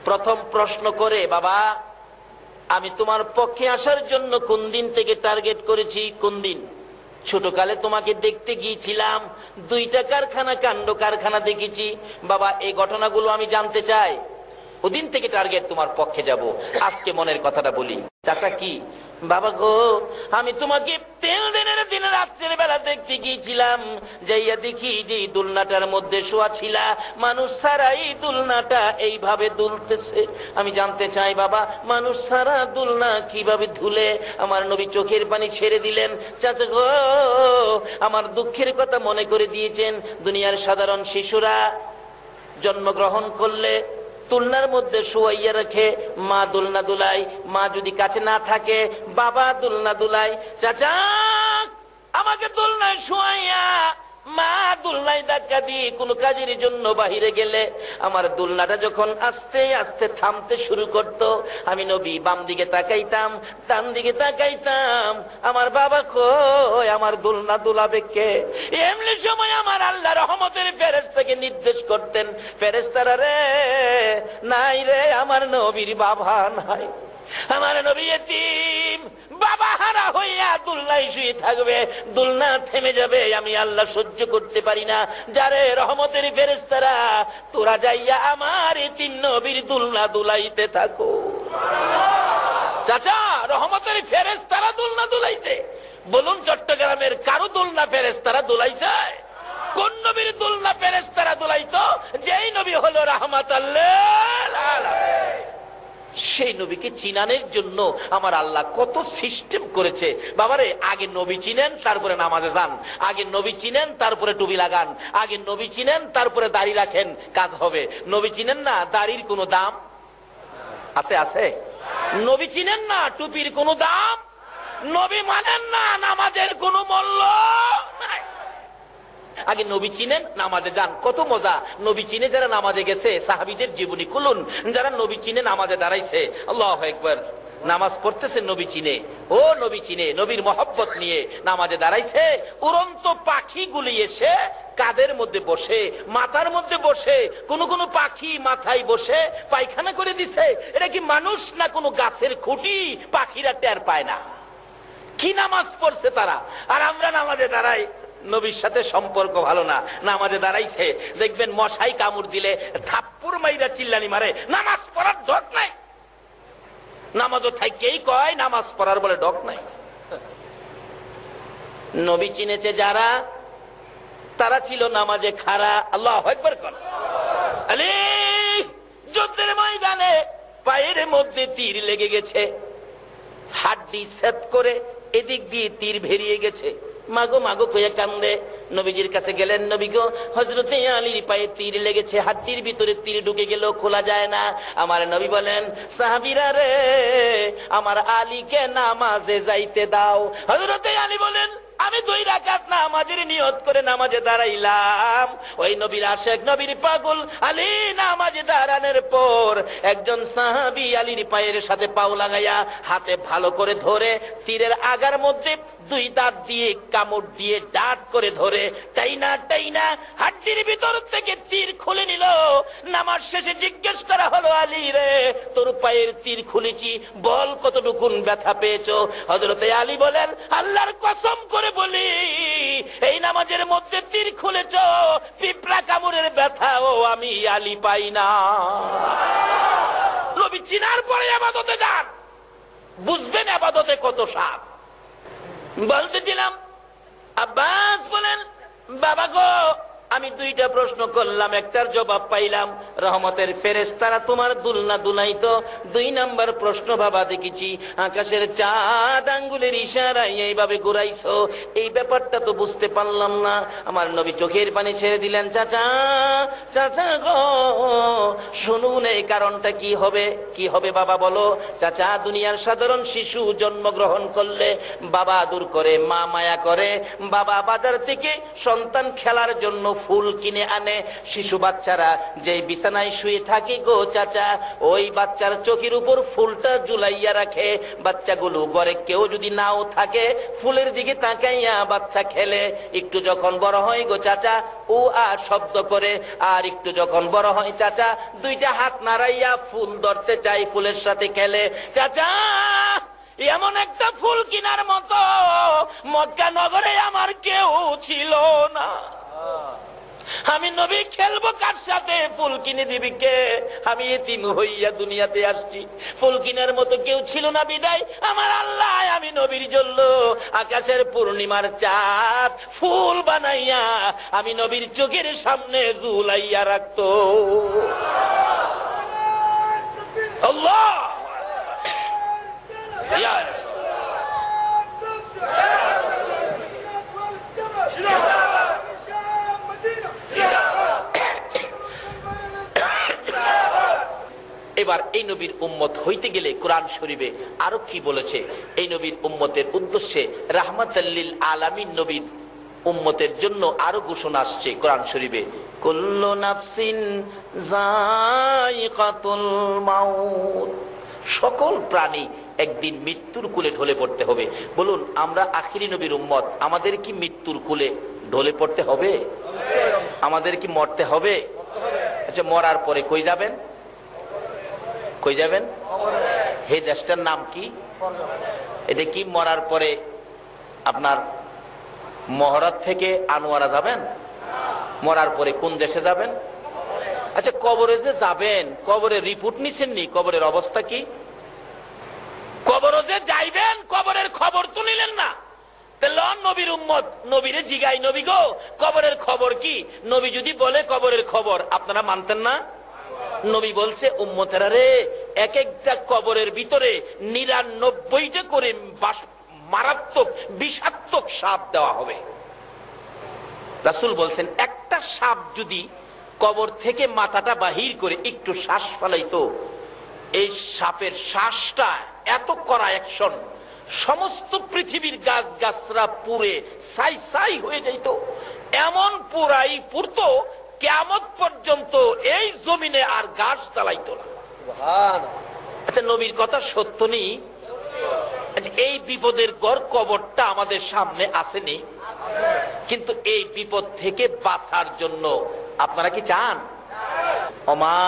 প্রথম প্রশ্ন করে, বাবা আমি তোমার পক্ষে আসার জন্য কোন দিন থেকে টার্গেট করেছি? কোন দিন? ছোটকালে তোমাকে দেখতে গিয়েছিলাম, 2টা কারখানা, কাণ্ড কারখানা দেখেছি। বাবা এই ঘটনাগুলো আমি জানতে চাই, ওদিন থেকে টার্গেট তোমার পক্ষে যাব। আজকে মনের কথাটা বলি। চাচা কি? বাবা গো, আমি তোমাকে 3 দিনের দিন রাত্রের বেলা দেখতে গিয়েছিলাম, যাইয়া দেখি যে দোলনাটার মধ্যে শোয়া ছিলা, মানুষ ছাড়াই দোলনাটা এইভাবে দুলতেছে। আমি জানতে চাই বাবা, মানুষ ছাড়া দোলনা কিভাবে ধুলে? আমার নবী চোখের পানি ছেড়ে দিলেন। চাচা গো, আমার দুঃখের কথা মনে করে দিয়েছেন। দুনিয়ার সাধারণ শিশুরা জন্মগ্রহণ করলে দোলনার মধ্যে শোয়াইয়া রাখে, মা দোলনা দুলাই, মা যদি কাছে না থাকে বাবা দোলনা দুলাই। চাচা আমাকে দোলনায় শোয়াইয়া মা দোলনায় ধাক্কা দিয়ে কোন কাজের জন্য বাহিরে গেলে আমার দোলনাটা যখন আস্তে আস্তে থামতে শুরু করত, আমি নবী বাম দিকে তাকাইতাম, ডান দিকে তাকাইতাম, আমার বাবা কই, আমার দোলনা দুলাবে কে? এমনি সময় আমার আল্লাহ রহমতের ফেরেশতাকে নির্দেশ করতেন, ফেরেশতারা রে, নাই রে আমার নবীর বাবা নাই, আমার নবী এতিম, বাবা হারা হইয়া দোলনায় শুয়ে থাকবে, দোলনা থেমে যাবে, আমি আল্লাহ সহ্য করতে পারি না। যারে রহমতের ফেরেশতারা, তোরা যাইয়া আমার এতিম নবীর দোলনা দুলাইতে থাকো। চাচা রহমতের ফেরেশতারা দোলনা দুলাইছে? বলুন চট্টগ্রামের কারো দোলনা ফেরেশতারা দুলাইছে? কোন নবীর দোলনা ফেরেশতারা দুলাইতো? যেই নবী হলো রাহমাতুল লিল আলামিন। সেই নবীকে চিনানোর জন্য আমার আল্লাহ কত সিস্টেম করেছে। বাবারে, আগে নবী চিনেন তারপরে নামাজে যান, আগে নবী চিনেন তারপরে টুপি লাগান, আগে নবী চিনেন তারপরে দাড়ি রাখেন, কাজ হবে। নবী চিনেন না, দাড়ির কোনো দাম আছে? আছে? নবী চিনেন না, টুপির কোনো দাম? নবী মানেন না, নামাজের কোনো মূল্য নাই। আগে নবী চিনেন, নামাজে যান। কত মজা! নবী চিনে যারা নামাজে গেছে, সাহাবীদের জীবনী খুলুন, যারা নবী চিনে নামাজে দাঁড়াইছে, আল্লাহু আকবার, নামাজ পড়তেছে নবী চিনে, ও নবী চিনে, নবীর মহব্বত নিয়ে নামাজে দাঁড়াইছে। উড়ন্ত পাখিগুলি এসে কাদের মধ্যে বসে, মাথার মধ্যে বসে, কোন কোন পাখি মাথায় বসে পায়খানা করে দিছে। এটা কি মানুষ না কোনো গাছের খুঁটি? পাখিরা টের পায় না। কি নামাজ পড়ছে তারা! আর আমরা নামাজে দাঁড়াই, নবীর সাথে সম্পর্ক ভালো না, নামাজে দাঁড়াইছে, দেখবেন মশাই কামড় দিলে থাপ্পড় মাইরা চিল্লানি মারে, নামাজ পড়ার ডক নাই। নামাজও থাকেই কয় নামাজ পড়ার বলে ডক নাই। নবী চিনেছে যারা, তারা ছিল নামাজে খাড়া। আল্লাহু আকবার কর। আলী যুদ্ধের ময়দানে পায়ের মধ্যে তীর লেগে গেছে, হাড্ডি সেট করে এদিক দিয়ে তীর বেরিয়ে গেছে, মাগো মাগো কইয়া কান্দে। নবীজির কাছে গেলেন, নবী গো, হযরতে আলীর পায়ে তীর লেগেছে, হাড্ডির ভিতরে তীর ঢুকে গেল, খোলা যায় না। আমার নবী বলেন, সাহাবীরা রে, আমার আলীকে নামাজে যাইতে দাও। হযরতে আলী বলেন, আমি 2 রাকাত নামাজের নিয়ত করে নামাজে দাঁড়াইলাম। ওই নবীর আশিক, নবীর পাগল আলী নামাজে দাঁড়ানোর পর একজন সাহাবী আলীর পায়ের সাথে পাও লাগাইয়া হাতে ভালো করে ধরে তীরের আগার মধ্যে 2 দাঁত দিয়ে কামড় দিয়ে ডাট করে ধরে টাইনা টাইনা হাড্ডির ভিতর থেকে তীর খুলে নিল। নামাজ শেষে জিজ্ঞেস করা হলো, আলী রে, তোর পায়ের তীর খুলেছি, বল কতটুকুন ব্যথা পেয়েছো? হযরতে আলী বলেন, আল্লাহর কসম করে বলি, এই নামাজের মধ্যে তীর খুলেছ, পিঁপড়া কামড়ের ব্যথাও আমি আলী পাই না। নবী চিনার পরে ইবাদতে যান, বুঝবেন ইবাদতে কত স্বাদ। বলতেছিলাম, আব্বাস বলেন, বাবা গো, আমি 2টা প্রশ্ন করলাম, একটার জবাব পাইলাম, রহমতের ফেরেশতারা তোমার দুলনা দুলাইতো। 2 নাম্বার প্রশ্ন, বাবা দেখেছি আকাশের চাঁদ আঙ্গুলের ইশারায় এইভাবে ঘুরাইছো, এই ব্যাপারটা তো বুঝতে পারলাম না। আমার নবী চোখের পানি ছেড়ে দিলেন, চাচা চাচা গো, শুনুন এই কারণটা কি হবে? কি হবে বাবা বলো? চাচা, দুনিয়ার সাধারণ শিশু জন্মগ্রহণ করলে বাবা আদর করে, মা মায়া করে, বাবা বাজার থেকে সন্তান খেলার জন্য ফুল কিনে আনে। শিশু বাচ্চারা যে বিছানায় শুয়ে থাকে গো চাচা, ওই বাচ্চার চোখের উপর ফুলটা ঝুলাইয়া রাখে। বাচ্চাগুলো ঘরে কেউ যদি নাও থাকে, ফুলের দিকে তাকাইয়া বাচ্চা খেলে। একটু যখন বড় হয় গো চাচা, ও আর শব্দ করে, আর একটু যখন বড় হয় চাচা, 2টা হাত নাড়াইয়া ফুল ধরতে চাই, ফুলের সাথে খেলে। চাচা, এমন একটা ফুল কিনার মতো মক্কা নগরে আমার কেউ ছিল না। আমি নবী খেলবো কার সাথে? ফুল কিনে দিবি কে? আমি এতিম হইয়া দুনিয়াতে আসছি, ফুল কিনার মতো কেউ ছিল না বিদায় আমার আল্লাহ আমি নবীর জন্য আকাশের পূর্ণিমার চাঁদ ফুল বানাইয়া আমি নবীর চোখের সামনে ঝুলাইয়া রাখতো। আল্লাহ এবার এই নবীর উম্মত হইতে গেলে কোরআন শরীফে আরো কি বলেছে? এই নবীর উম্মতের উদ্দেশ্যে রাহমাতাল লিল আলামিন নবীর উম্মতের জন্য আরো ঘোষণা আসছে কোরআন শরীফে, কুল্লু নাফসিন যায়িকাতুল মাউত, সকল প্রাণী একদিন মৃত্যুর কুলে ঢলে পড়তে হবে। বলুন, আমরা আখিরি নবীর উম্মত, আমাদের কি মৃত্যুর কুলে ঢলে পড়তে হবে? আমাদের কি মরতে হবে? আচ্ছা, মরার পরে কই যাবেন? কই যাবেন? হে দেশটার নাম কি? এটা কি মরার পরে আপনার মহরাত থেকে আনোয়ারা যাবেন? মরার পরে কোন দেশে যাবেন? আচ্ছা, কবরে যে যাবেন, কবরের রিপোর্ট নিছেন নি? কবরের অবস্থা কি? কবরে যে যাইবেন, কবরের খবর তো নিলেন না। নবীর উম্মত নবীরে জিগাই, নবী গো, কবরের খবর কি? নবী যদি বলে কবরের খবর, আপনারা মানতেন না? নবী বলছে, উম্মতেরা রে, এক একটা কবরের ভিতরে 99টা করে মারাত্মক বিষাক্তক সাপ দেওয়া হবে। রাসূল বলছেন, একটা সাপ যদি কবর থেকে মাথাটা বাহির করে একটু শ্বাস ফেলাইতো, এই সাপের শ্বাসটা এত কড়া অ্যাকশন, সমস্ত পৃথিবীর গাছ গাছরা পুড়ে ছাই ছাই হয়ে যাইত। এমন পুরাই পুরতো, কিয়ামত পর্যন্ত এই জমিনে আর গাছ জ্বালাইতো না। আচ্ছা, নবীর কথা সত্য নেই? আচ্ছা, এই বিপদের গড় কবরটা আমাদের সামনে আসেনি, কিন্তু এই বিপদ থেকে বাঁচার জন্য আপনারা কি চান? ওমা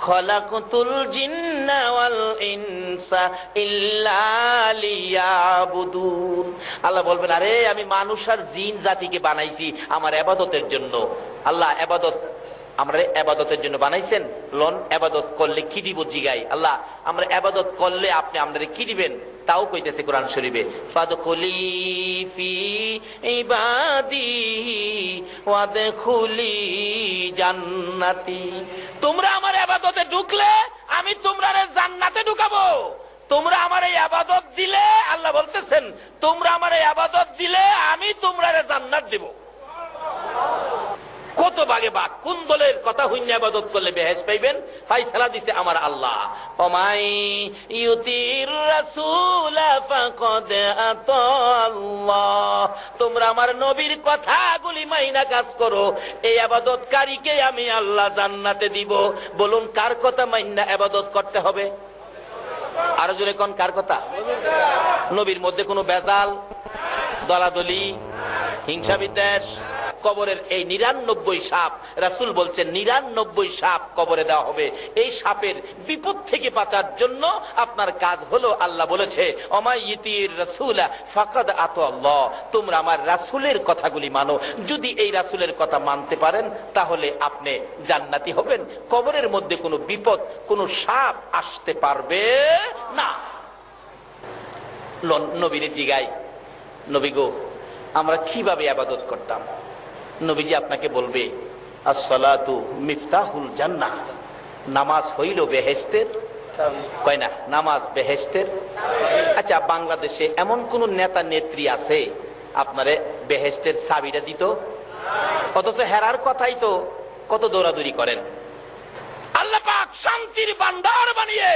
খলাকতুল জিন্না ওয়াল ইনসা ইল্লা লিয়াবুদুন। আল্লাহ বলবেন, আরে আমি মানুষ আর জিন জাতিকে বানাইছি আমার ইবাদতের জন্য। আল্লাহ ইবাদত আমরা ইবাদতের জন্য বানাইছেন? লন ইবাদত করলে কি দিব জিগাই। আল্লাহ, আমরা ইবাদত করলে আপনি আমাদের কি দিবেন? তাও কইতেছে কোরআন শরীফে, ফাদখুলি ফি ইবাদি ওয়াদখুলি জান্নাতি। তোমরা আমার ইবাদতে ঢুকলে আমি তোমরা জান্নাতে ঢুকাবো। তোমরা আমার এই আবাদত দিলে, আল্লাহ বলতেছেন তোমরা আমার এই আবাদত দিলে আমি তোমরা জান্নাত দেব। কত বাগে বাগ, কোন দলের কথা হইন্য আবাদত করলে বেহেশ পাইবেন, ফাইসালা দিছে আমার আল্লাহ। ওমাই ইউতির রাসূল ফাকাদ আতাল্লাহ, তোমরা আমার নবীর কথাগুলি মাইনা কাজ করো, এই আবাদতকারীকে আমি আল্লাহ জান্নাতে দিব। বলুন কার কথা মাইনা আবাদত করতে হবে? আরো জোরে কোন কার কথা? নবীর মধ্যে কোনো বেজাল, দলাদলি, হিংসা বিদ্বেষ। কবরের এই 99 সাপ, রাসূল বলছেন 99 সাপ কবরে দেওয়া হবে। এই সাপের বিপদ থেকে বাঁচার জন্য আপনার কাজ হলো, আল্লাহ বলেছে ওমাই ইতির রাসূলা ফাকাদ আতাল্লাহ, তোমরা আমার রাসূলের কথাগুলি মানো। যদি এই রাসূলের কথা মানতে পারেন তাহলে আপনি জান্নাতি হবেন। কবরের মধ্যে কোনো বিপদ, কোনো সাপ আসতে পারবে না। নবীরে জিগাই, নবী গো আমরা কিভাবে ইবাদত করতাম? নবীজি আপনাকে বলবে আসসালাতু মিফতাহুল জান্নাহ, নামাজ হইল বেহেশতের, কয় না নামাজ বেহেশতের। আচ্ছা, বাংলাদেশে এমন কোন নেতা নেত্রী আছে আপনারে বেহেশতের চাবিটা দিত? অথচ হেরার কথাই তো কত দৌড়াদৌড়ি করেন। আল্লাহ পাক শান্তির ভান্ডার বানিয়ে,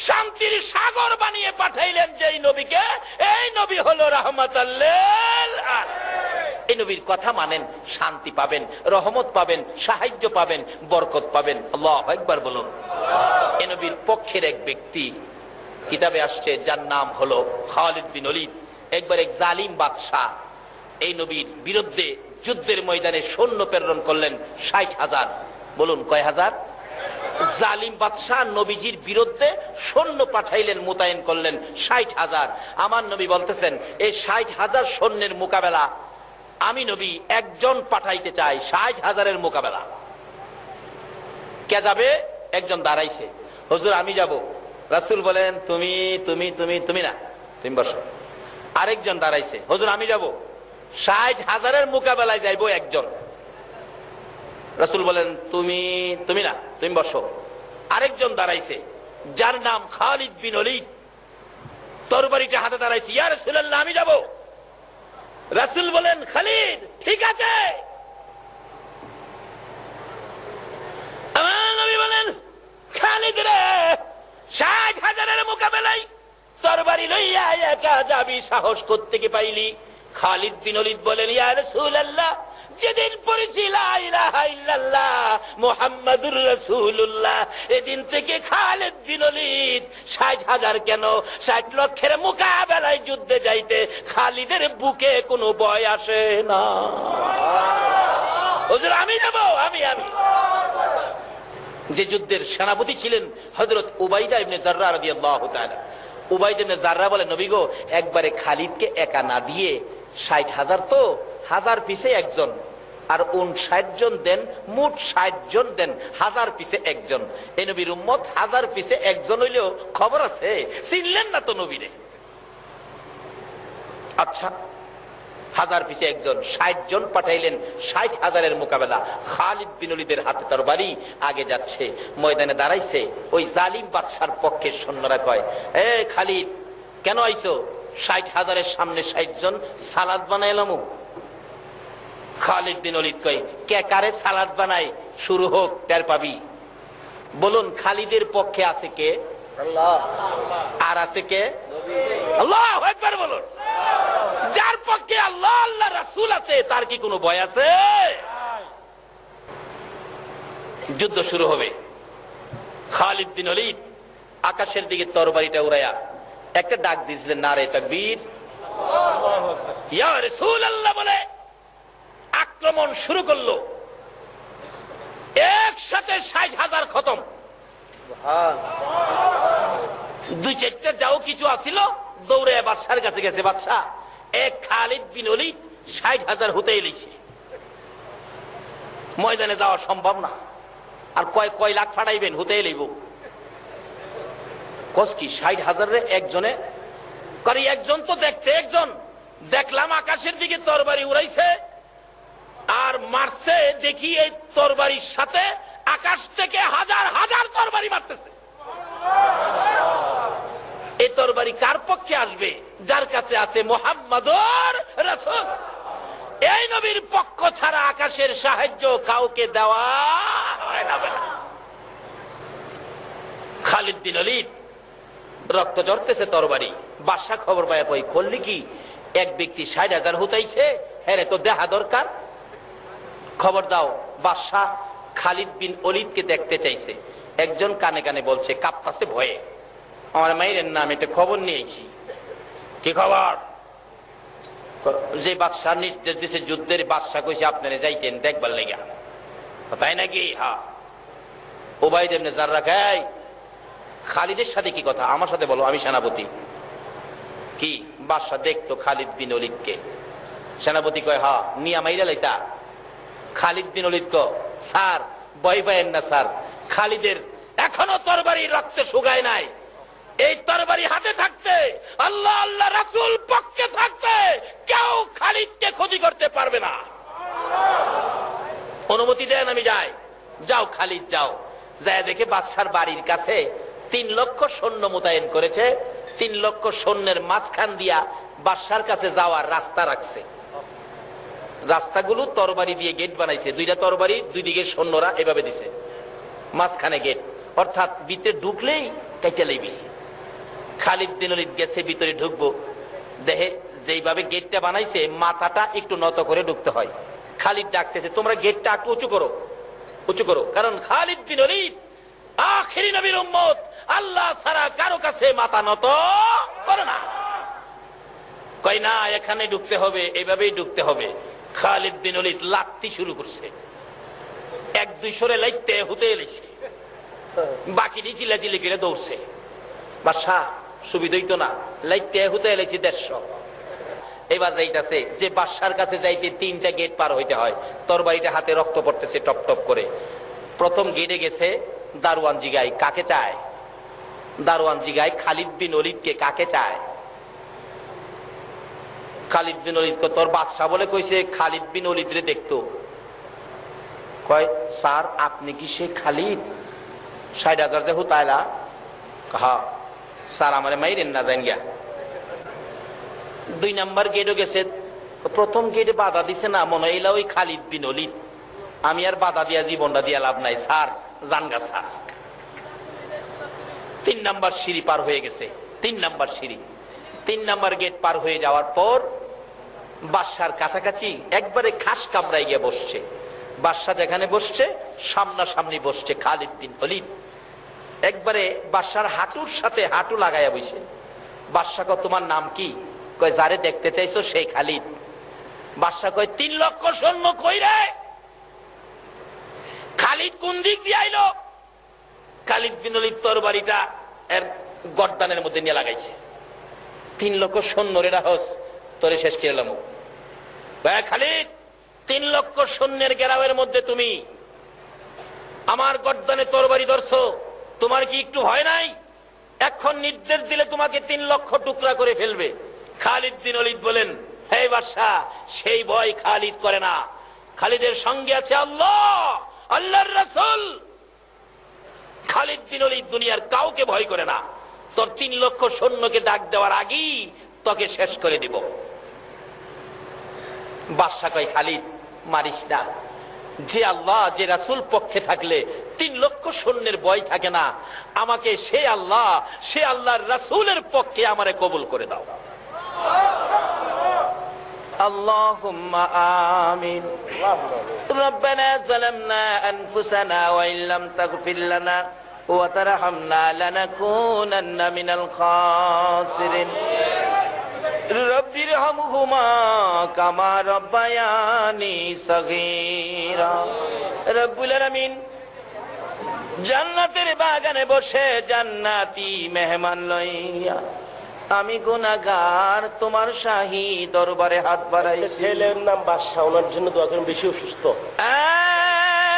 শান্তির সাগর বানিয়ে পাঠাইলেন যেই নবীকে, এই নবী হলো রাহমাতাল লিল আলামিন। এই নবীর কথা মানেন, শান্তি পাবেন, রহমত পাবেন, সাহায্য পাবেন, বরকত পাবেন। আল্লাহু আকবার বলুন। এই নবীর পক্ষের এক ব্যক্তি কিতাবে আসছে, যার নাম হলো খালিদ বিন ওলীদ। একবার এক জালিম বাদশাহ এই নবীর বিরুদ্ধে যুদ্ধের ময়দানে সৈন্য প্রেরণ করলেন 60,000। বলুন কয় হাজার? জালিম বাদশাহ নবীজির বিরুদ্ধে সৈন্য পাঠাইলেন, মোতায়েন করলেন 60,000। আমার নবী বলতেছেন এই 60,000 সৈন্যের মোকাবেলা আমি নবী একজন পাঠাইতে চাই। 60,000-এর মোকাবেলা কে যাবে? একজন দাঁড়াইছে, হুজুর আমি যাব। রাসূল বলেন তুমি তুমি তুমি তুমি না, তুমি বসো। আরেকজন দাঁড়াইছে, হুজুর আমি যাব। 60,000-এর মোকাবেলায় যাইব একজন। রাসূল বলেন তুমি তুমি না, তুমি বসো। আরেকজন দাঁড়াইছে, যার নাম খালিদ বিন ওলীদ, তরবারিটা হাতে দাঁড়াইছে, ইয়া রাসূলুল্লাহ আমি যাব। রাসূল বলেন খালিদ ঠিক আছে। আমার নবী বলেন খালিদ রে, 60,000-এর মোকাবেলায় তরবারি লইয়া একা যাবি, সাহস কোত্থেকে পাইলি? খালিদ বিন ওলীদ বলেন ইয়া রাসূলুল্লাহ, যেদিন পড়েছি লা ইলাহা ইল্লাল্লাহ মুহাম্মাদুর রাসূলুল্লাহ, এদিন থেকে খালিদ বিন ওলীদ 60,000 কেন 60 লক্ষের মোকাবেলায় যুদ্ধে যাইতে খালিদের বুকে কোনো ভয় আসে না। হুজুর আমি যাব, আমি আমি। যে যুদ্ধের সেনাপতি ছিলেন হযরত উবাইদা ইবনে জাররাহ রাদিয়াল্লাহু তাআলা। উবাইদা ইবনে জাররাহ বলে নবী গো, একবারে খালিদকে একা না দিয়ে 60,000 তো 1000 পিছে একজন, আর 59 জন দেন, মোট 60 জন দেন, 1000 পিছে একজন। এই নবীর উম্মত 1000 পিছে একজন হইলেও খবর আছে, চিনলেন না তো নবীরে। আচ্ছা 1000 পিছে একজন, 60 জন পাঠাইলেন 60,000-এর মোকাবেলা। খালিদ বিন ওলীদের হাতে তরবারি, আগে যাচ্ছে, ময়দানে দাঁড়াইছে। ওই জালিম বাদশার পক্ষে সৈন্যরা কয় এ খালিদ কেন আইছো? 60,000-এর সামনে 60 জন, সালাদ বানাইলাম। খালিদ বিন ওলীদ কয় কে কারে সালাদ বানাই, শুরু হোক টের পাবি। বলুন খালিদের পক্ষে আছে কে? আল্লাহ। আর আছে কে? নবী। আল্লাহু আকবার বলুন। যার পক্ষে আল্লাহ আল্লাহ রাসূল আছে তার কি কোনো ভয় আছে? যুদ্ধ শুরু হবে। খালিদ বিন ওলীদ আকাশের দিকে তরবারিটা উড়াইয়া একটা ডাক দিয়েছিলেন, নারে তাকবীর, ইয়া রাসূলুল্লাহ বলে আক্রমণ শুরু করলো। একসাথে 60,000 খতম। দুই চারটা যাও কিছু আসিল, দৌড়ে বাদশার কাছে গেছে। বাদশা এক খালিদ বিন ওলীদ 60,000 হতে এলিছে, ময়দানে যাওয়া সম্ভব না। আর কয় লাখ ফাটাইবেন, হতে এলিব কস কি 60,000 একজনে করে? একজন তো দেখতে একজন, দেখলাম আকাশের দিকে তরবারি উড়াইছে আর মারছে, দেখি এই তরবারির সাথে আকাশ থেকে হাজার হাজার তরবারি মারতেছে। এই তরবারি কার পক্ষে আসবে? যার কাছে আছে মুহাম্মাদুর রাসূল। এই নবীর পক্ষ ছাড়া আকাশের সাহায্য কাউকে দেওয়া হয় না। খালিদ বিন ওলীদ, রক্ত ঝরতেছে তরবারি। বাদশা খবর পায়, কই করলি কি? এক ব্যক্তি ৬০,০০০ হুতাইছে, হ্যাঁ তো দেখা দরকার, খবর দাও। বাদশা খালিদ বিন ওলীদকে দেখতে চাইছে। একজন কানে কানে বলছে, কাঁপতাছে ভয়ে, আমার মায়ের নাম এটা খবর নিয়েছি। কি খবর? যে বাদশা নির্দেশ দিছে যুদ্ধের, বাদশা কইছে আপনারা যাইতেন দেখবার লেগা। তাই নাকি? হ্যাঁ। উবাইদ ইবনে জাররাহ, এই খালিদের সাথে কি কথা? আমার সাথে বলো, আমি সেনাপতি। কি? বাদশা দেখতো খালিদ বিন ওলীদকে। সেনাপতি কয়, হ্যাঁ নিয়া মাইরা লাইতা। খালিদ বিন ওলীদ কো, স্যার ভয় পায়েন না স্যার, খালিদের এখনো তরবারি রক্তে শুকায় নাই। এই তরবারি হাতে থাকতে, আল্লাহ আল্লাহ রাসূল পক্ষে থাকতে কেউ খালিদকে ক্ষতি করতে পারবে না। অনুমতি দেন, আমি যাই। যাও খালিদ যাও। যায় দেখে বাদশার বাড়ির কাছে ৩ লক্ষ সৈন্য মোতায়েন করেছে। ৩ লক্ষ সৈন্যের মাঝখান দিয়া বাদশার কাছে যাওয়ার রাস্তা রাখছে। রাস্তাগুলো তরবারি দিয়ে গেট বানাইছে। 2টা তরবারি, 2 দিকে সৈন্যরা এভাবে দিছে, মাঝখানে গেট, অর্থাৎ ভিতরে ঢুকলেই কেটে লইবি। খালিদ বিন ওলীদ গেছে ভিতরে ঢুকবো, দেখে যেইভাবে গেটটা বানাইছে মাথাটা একটু নত করে ঢুকতে হয়। খালিদ ডাকতেছে, তোমরা গেটটা একটু উঁচু করো, উঁচু করো। কারণ খালিদ বিন ওলীদ আখিরি নবীর উম্মত, আল্লাহ ছাড়া কারো কাছে মাথা নত করে না। কই না, এখানে ঢুকতে হবে, এইভাবেই ঢুকতে হবে। খালিদ বিন ওলীদ লাত্তি শুরু করছে। 1-2 লাইতে হুতে এলেছে, বাকি চিলাচিলি করে দৌড়ছে। বাদশা সুবিধাই তো না, লাইতে হুতে এলেছি 150। এবার যাইতেছে, যে বাদশার কাছে যাইতে 3টা গেট পার হইতে হয়। তরবারিটা হাতে, রক্ত পড়তেছে টপ টপ করে। প্রথম গেটে গেছে, দারোয়ান জিগায় কাকে চায়? দারোয়ান জিগায় খালিদ বিন ওলীদকে কাকে চায়? খালিদ বিন ওলীদ, তোর বাদশা বলে কইছে খালিদ বিন ওলীদ রে দেখতো। কয়, স্যার আপনি কি সে খালিদ ৬০,০০০ যে হুতাইলা? হ্যাঁ স্যার, আমারে মাইরেন না জান গিয়া। 2 নাম্বার গেটও গেছে। প্রথম গেটে বাধা দিছে না, মনে হইলা ওই খালিদ বিন ওলীদ। আমি আর বাধা দিয়া জীবনটা দিয়া লাভ নাই, স্যার জানগা স্যার। 3 নাম্বার সিঁড়ি পার হয়ে গেছে। 3 নাম্বার সিঁড়ি, 3 নাম্বার গেট পার হয়ে যাওয়ার পর বাদশার কাছাকাছি একবারে খাস কামরায় গিয়ে বসছে। বাদশা যেখানে বসছে সামনাসামনি বসছে খালিদ বিন ওলীদ। একবারে বাদশার হাঁটুর সাথে হাঁটু লাগাইয়া বসে। বাদশা কয়, তোমার নাম কি? কয়, যারে দেখতে চাইছো সেই খালিদ। বাদশা কয়, 3 লক্ষ সৈন্য কই রে? খালিদ কোন দিক দিয়ে আইলো? খালিদ বিন ওলীদ তরবারিটা এর গর্দানের মধ্যে নিয়ে লাগাইছে। 3 লক্ষ সৈন্য রে রাহস, তোরে শেষ করে এলাম। খালিদ, 3 লক্ষ সৈন্যের গেরাওয়ের মধ্যে তুমি আমার গর্দানে তরবারি ধরছো, তোমার কি একটু ভয় নাই? এখন নির্দেশ দিলে তোমাকে 3 লক্ষ টুকরা করে ফেলবে। খালিদ বিন ওলীদ বলেন, হে বাদশাহ, সেই ভয় খালিদ করে না। খালিদের সঙ্গে আছে আল্লাহ, আল্লাহর রাসূল। খালিদ বিন ওলীদ দুনিয়ার কাউকে ভয় করে না। তোর 3 লক্ষ সৈন্যকে ডাক দেওয়ার আগেই তোকে শেষ করে দিব। বাদশা কয়, খালিদ মারিস না। যে আল্লাহ, যে রাসূল পক্ষে থাকলে 3 লক্ষ সৈন্যের ভয় থাকে না। আমাকে সে আল্লাহ, সে আল্লাহর রাসূলের পক্ষে আমারে কবুল করে দাও। আল্লাহুম্মা আমিন। রব্বানা যালামনা আনফুসানা ওয়া ইল্লাম তাগফির লানা ওয়া তারহামনা লানাকুনান্না মিনাল খাসিরিন। রব্বিরহামহুমা কামা রব্বায়ানি সগীরা। রব্বুল আলামিন জান্নাতের বাগানে বসে জান্নাতি মেহমান লইয়া আমি গুনাহগার তোমার শাহী দরবারে হাত বাড়াইছি। ছেলের নাম বাদশা, ওনার জন্য দোয়া করেন, বেশি অসুস্থ।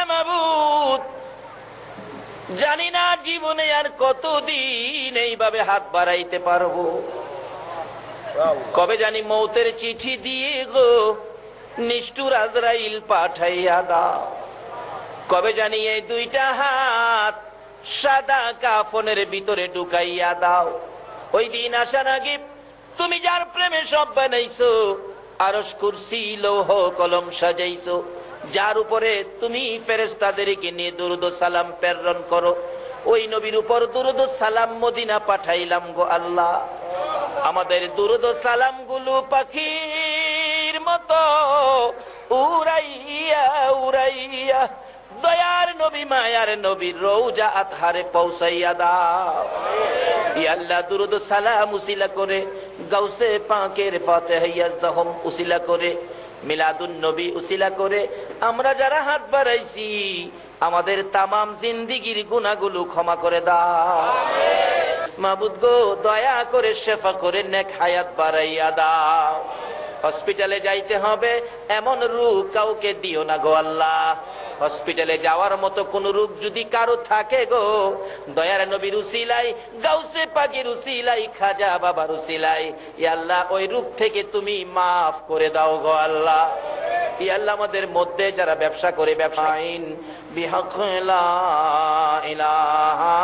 মাবুদ, জানি না জীবনে আর কতদিন এইভাবে হাত বাড়াইতে পারবো। কবে জানি মৌতের চিঠি দিয়ে গো নিষ্ঠুর আজরাইল পাঠাইয়া দাও। কবে জানি এই 2টা হাত সাদা কাফনের ভিতরে ঢুকাইয়া দাও। ও ওই দিন আসার আগে তুমি যার প্রেমে সব বানাইছো, আরশ কুরসি লৌহ কলম সাজাইছো, যার উপরে তুমি ফেরেশতাদেরকে নিয়ে দুরূদ ও সালাম প্রেরণ করো, ওই নবীর উপর দুরূদ ও সালাম মদিনা পাঠাইলাম গো আল্লাহ। আমাদের দুরূদ ও সালাম গুলো পাখির মতো উড়াইয়া উড়াইয়া দয়ার নবী মায়ার নবীর রওজা আতহারে পৌঁছাইয়া দাও। ইয়া আল্লাহ, দুরূদ ও সালাম উসিলা করে, গাউসে পাকের ফাতিহা ইয়াজদাহুম উসিলা করে, মিলাদুন নবী উসিলা করে আমরা যারা হাত বাড়াইছি আমাদের তামাম জিন্দেগীর গুনাহগুলো ক্ষমা করে দাও। মাবুদ গো, দয়া করে শেফা করে নেক হায়াত বাড়াইয়া দাও। হসপিটালে যাইতে হবে এমন রোগ কাউকে দিও না গো আল্লাহ। হসপিটালে যাওয়ার মতো কোন রোগ যদি কারো থাকে গো, দয়ার নবীর উসিলাই, গাউসে পাকের উসিলাই, খাজা বাবার উসিলাই, ইয়া আল্লাহ ওই রোগ থেকে তুমি মাফ করে দাও গো আল্লাহ। ইয়া আল্লাহ, আমাদের মধ্যে যারা ব্যবসা করে, ব্যবসায়ীন বিহক লা ইলাহা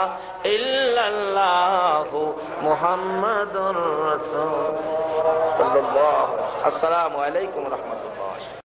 ইল্লাল্লাহু মুহাম্মাদুর রাসূল সাল্লাল্লাহু। আসসালামু আলাইকুম ওয়া রাহমাতুল্লাহ।